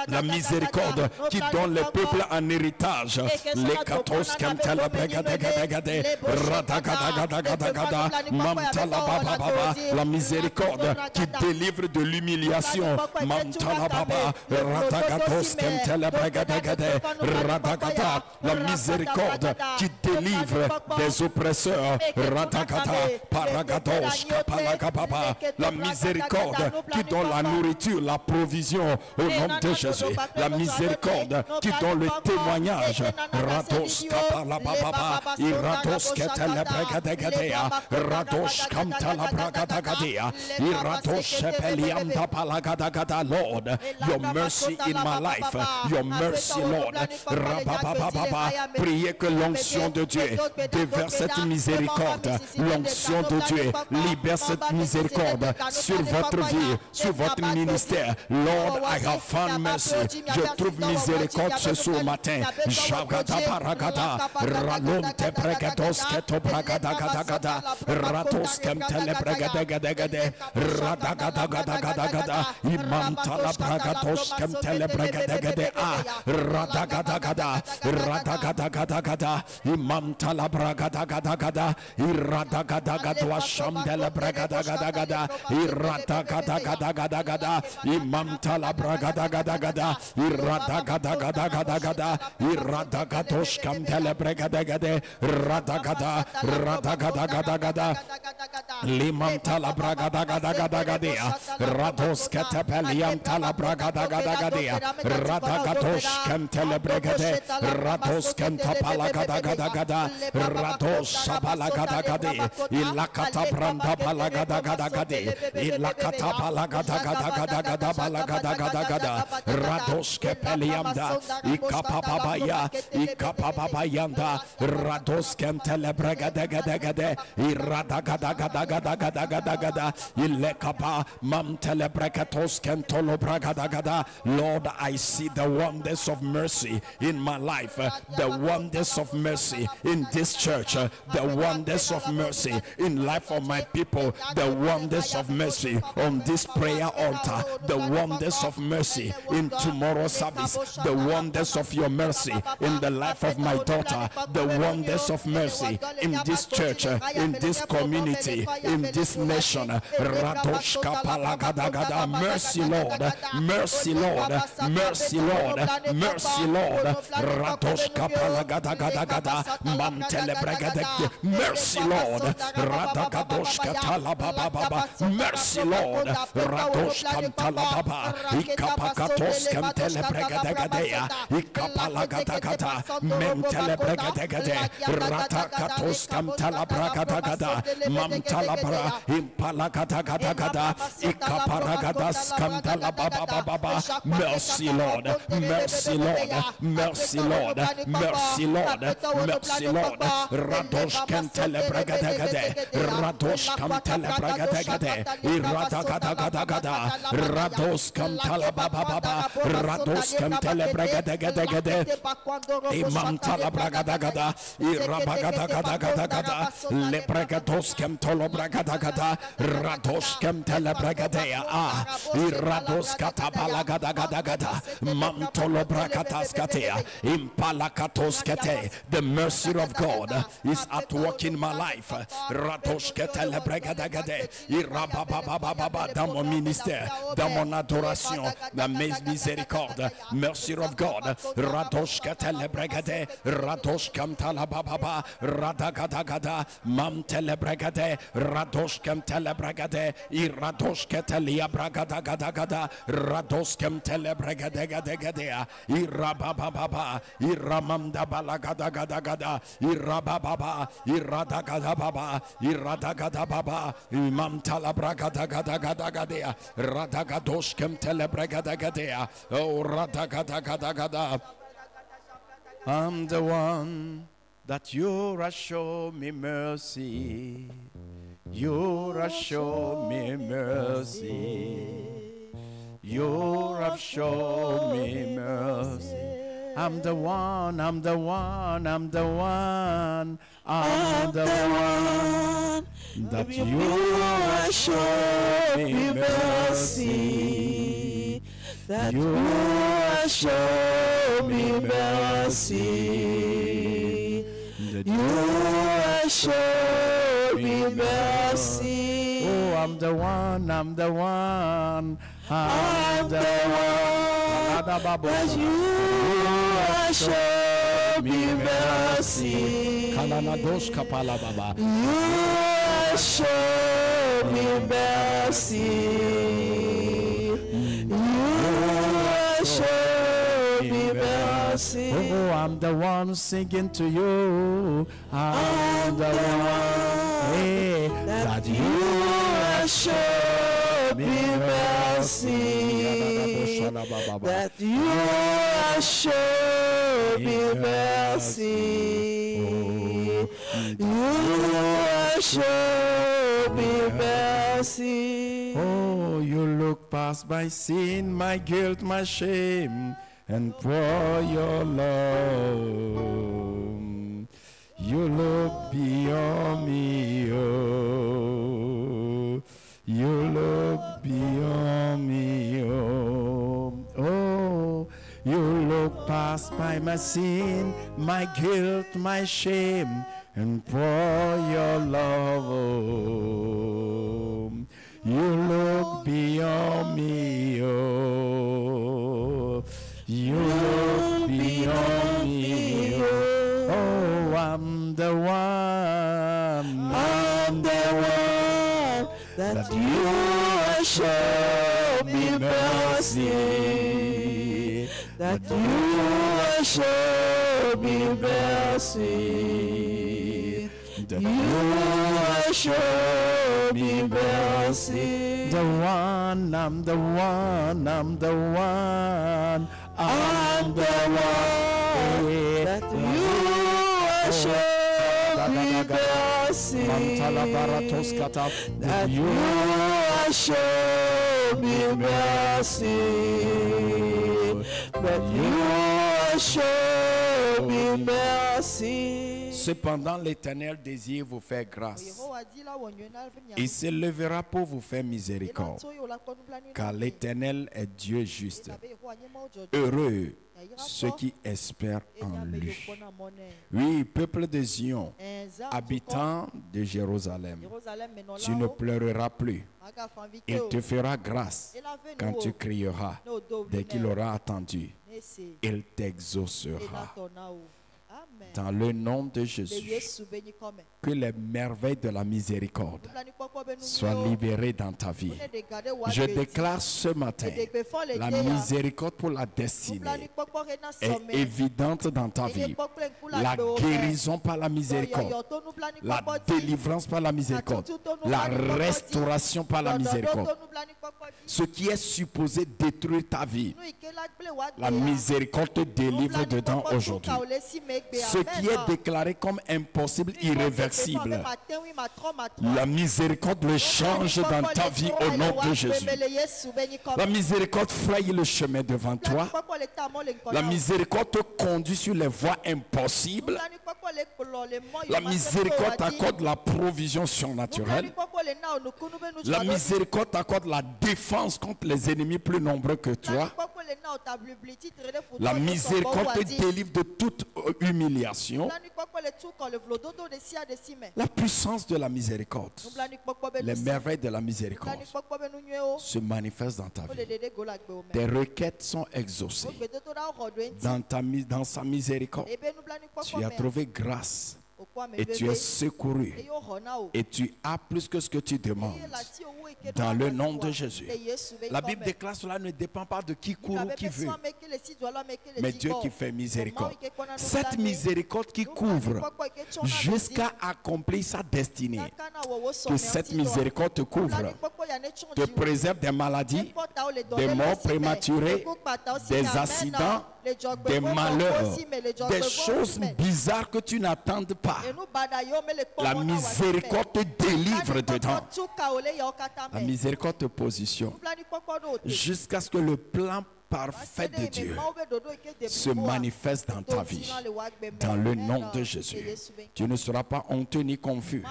la miséricorde qui donne les peuples en héritage, les katos kamtalabregadagada, radagadagada, mantalababa, la miséricorde qui délivre de l'humiliation, mantalababa, radagados kamtalabregadagada, radagada, la miséricorde qui délivre des oppresseurs, radagada, paragados kapalagababa, la miséricorde qui donne la nourriture, la provision au nom de Jésus, la miséricorde qui donne le témoignage, rados kapalababa, irados ketelebregadegedea, rados kamtalabragadagedea, irados shepelianda palagadagada. Lord, your mercy in my life, your mercy, Lord. Rababababa, priez que l'onction de Dieu déverse cette miséricorde, l'onction de Dieu libère cette miséricorde sur votre vie, sur votre ministère. Lord, I have found mercy. Je trouve miséricorde ce soir matin. Jagada paragada, ralonte pregados keto bragadagada, ratos kemtele bregadagada, radagadagadagada, imantala bragados kemtele bregadagada, radagadagadagada, imantala bragadagada, iradagadagadwa shamdele bregadagada, iradagadagadagada, imantala bragadagada, iradagadagadagada, iradagadosh kamdele bregadagada, radagada, limantala bragadagada, rados ketepeliantala bragadagada, Radagadosh Kentele Bregade, Rados Kentapala Gada, Rados Sabala Gada, Ilakata Branda Balagada Gada, Ilakata Balagada Gada, Rados Kepelianda, Ikapabaya, Ikapabayanda, Rados Kentele Bregade Gade, Iradagada, Ilekapa, Mamtele Brekatos Kentolo Bragada. Lord, I see the wonders of mercy in my life, the wonders of mercy in this church, the wonders of mercy in life of my people, the wonders of mercy on this prayer altar, the wonders of mercy in tomorrow's service, the wonders of your mercy in the life of my daughter, the wonders of mercy in this church, in this community, in this nation. Radoshka Palagadagada, mercy Lord, mercy Lord, mercy Lord, mercy Lord. Radoshka Palagadagada, Mantele Bregadek, mercy Lord. Radagadoshka Talababa, mercy Lord. Radoshka Talababa, Ikapakatos Kantele Bregadegade, Ikapalagadagada, Mentele Bregadegade, Ratakatos Kantala Bragadagada, Mamtalabra, Impalagadagada, Ikaparagadas Kantala Baba, mercy Lord, mercy Lord, mercy Lord, mercy Lord, mercy Lord. Radosh Kantele Bregadegade, Radosh Kantele Bregadegade, Iradagada, Rados Kantala Baba, Rados Kantele Bregadegade, Imantala Bragadagada, Irabagada, Lebregados Kantolo Bragadagada, Rados Kantele Bregadea, Irados Katabalagadagada, Mantolo Brakatas Katea, Impalakatos Kate. The mercy of God is at work in my life. Rados Ketele Bregadagade, Irabababa, dans mon ministère, dans mon adoration, dans mes miséricordes. Mercy of God. Rados Ketele Bregade, Rados Kamtala Baba, Radagadagada, Mamtele Bregade, Rados Kamtele Bregade, Irados Ketelia Bragadagada, Rados Kamtele Bregadegade, Irabababa, Iramanda Balagadagada, Irabababa, Iradagada, Mamtala Bragadagada, Radagados Kamtele Bregadegade, oh Radagada. I'm the one that you have shown me mercy. You have shown me mercy. You have shown me mercy. I'm the one that you have shown me mercy. That you have shown me mercy. That you have shown me mercy. Oh, I'm the one that you have shown me mercy. Kalanados Kapala Baba. You have shown me mercy. Show me mercy. Oh, I'm the one singing to you. I'm the one that you have shown me mercy. That you have shown me mercy. You have shown me mercy. Oh, you look past my sin, my guilt, my shame, and pour your love. You look beyond me, oh. You look beyond me, oh. Oh, you look past my sin, my guilt, my shame, and pour your love, oh. You look beyond me, oh. You look beyond me, oh. Oh, I'm the one that you have shown me mercy. that you show me mercy. That you show me mercy. The one, I'm the one, I'm the one, I'm the one that you show me mercy. That you show me mercy. That you show me mercy. Cependant, l'Éternel désire vous faire grâce. Il se lèvera pour vous faire miséricorde. Car l'Éternel est Dieu juste. Heureux ceux qui espèrent en lui. Oui, peuple de Zion, habitants de Jérusalem, tu ne pleureras plus. Il te fera grâce quand tu crieras. Dès qu'il aura attendu, il t'exaucera. Dans le nom de Jésus, que les merveilles de la miséricorde soient libérées dans ta vie. Je déclare ce matin, la miséricorde pour la destinée est évidente dans ta vie. La guérison par la miséricorde, la délivrance par la miséricorde, la restauration par la miséricorde. Ce qui est supposé détruire ta vie, la miséricorde te délivre dedans aujourd'hui. Ce qui est déclaré comme impossible, irréversible, la miséricorde le change dans ta vie au nom de Jésus. La miséricorde fraye le chemin devant toi. La miséricorde te conduit sur les voies impossibles. La miséricorde t'accorde la provision surnaturelle. La miséricorde t'accorde la défense contre les ennemis plus nombreux que toi. La miséricorde te délivre de toute humiliation. La puissance de la miséricorde, les merveilles de la miséricorde se manifestent dans ta vie. Tes requêtes sont exaucées. Dans sa miséricorde, tu as trouvé grâce. Et tu es secouru. Et tu as plus que ce que tu demandes. Dans le nom de Jésus. La Bible déclare cela ne dépend pas de qui court ou qui veut, mais Dieu qui fait miséricorde. Cette miséricorde qui couvre jusqu'à accomplir sa destinée. Que cette miséricorde te couvre, te préserve des maladies, des morts prématurées, des accidents, des malheurs, des choses bizarres que tu n'attendes pas. La miséricorde te délivre dedans. La miséricorde te positionne jusqu'à ce que le plan parfait de Dieu se manifeste dans ta vie. Dans le nom de Jésus. Tu ne seras pas honteux ni confus.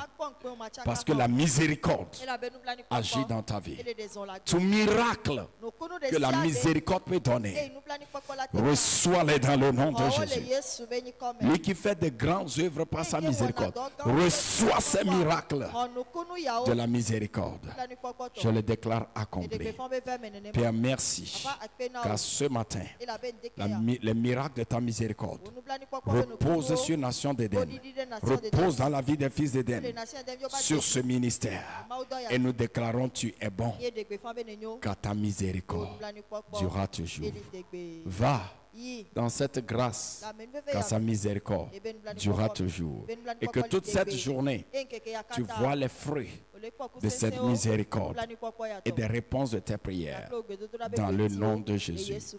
Parce que la miséricorde agit dans ta vie. Tout miracle que la miséricorde peut donner, reçois-les dans le nom de Jésus. Lui qui fait de grandes œuvres par sa miséricorde, reçois ces miracles de la miséricorde. Je les déclare accomplis. Père, merci. Car ce matin, les miracles de ta miséricorde reposent sur la nation d'Éden, reposent dans la vie des fils d'Éden, sur ce ministère. Et nous déclarons, tu es bon, car ta miséricorde durera toujours. Va dans cette grâce, car sa miséricorde durera toujours. Et que toute cette journée, tu vois les fruits de cette miséricorde et des réponses de tes prières. Dans le nom de Jésus.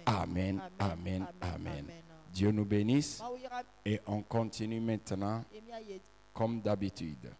Amen, amen, amen. Dieu nous bénisse et on continue maintenant comme d'habitude.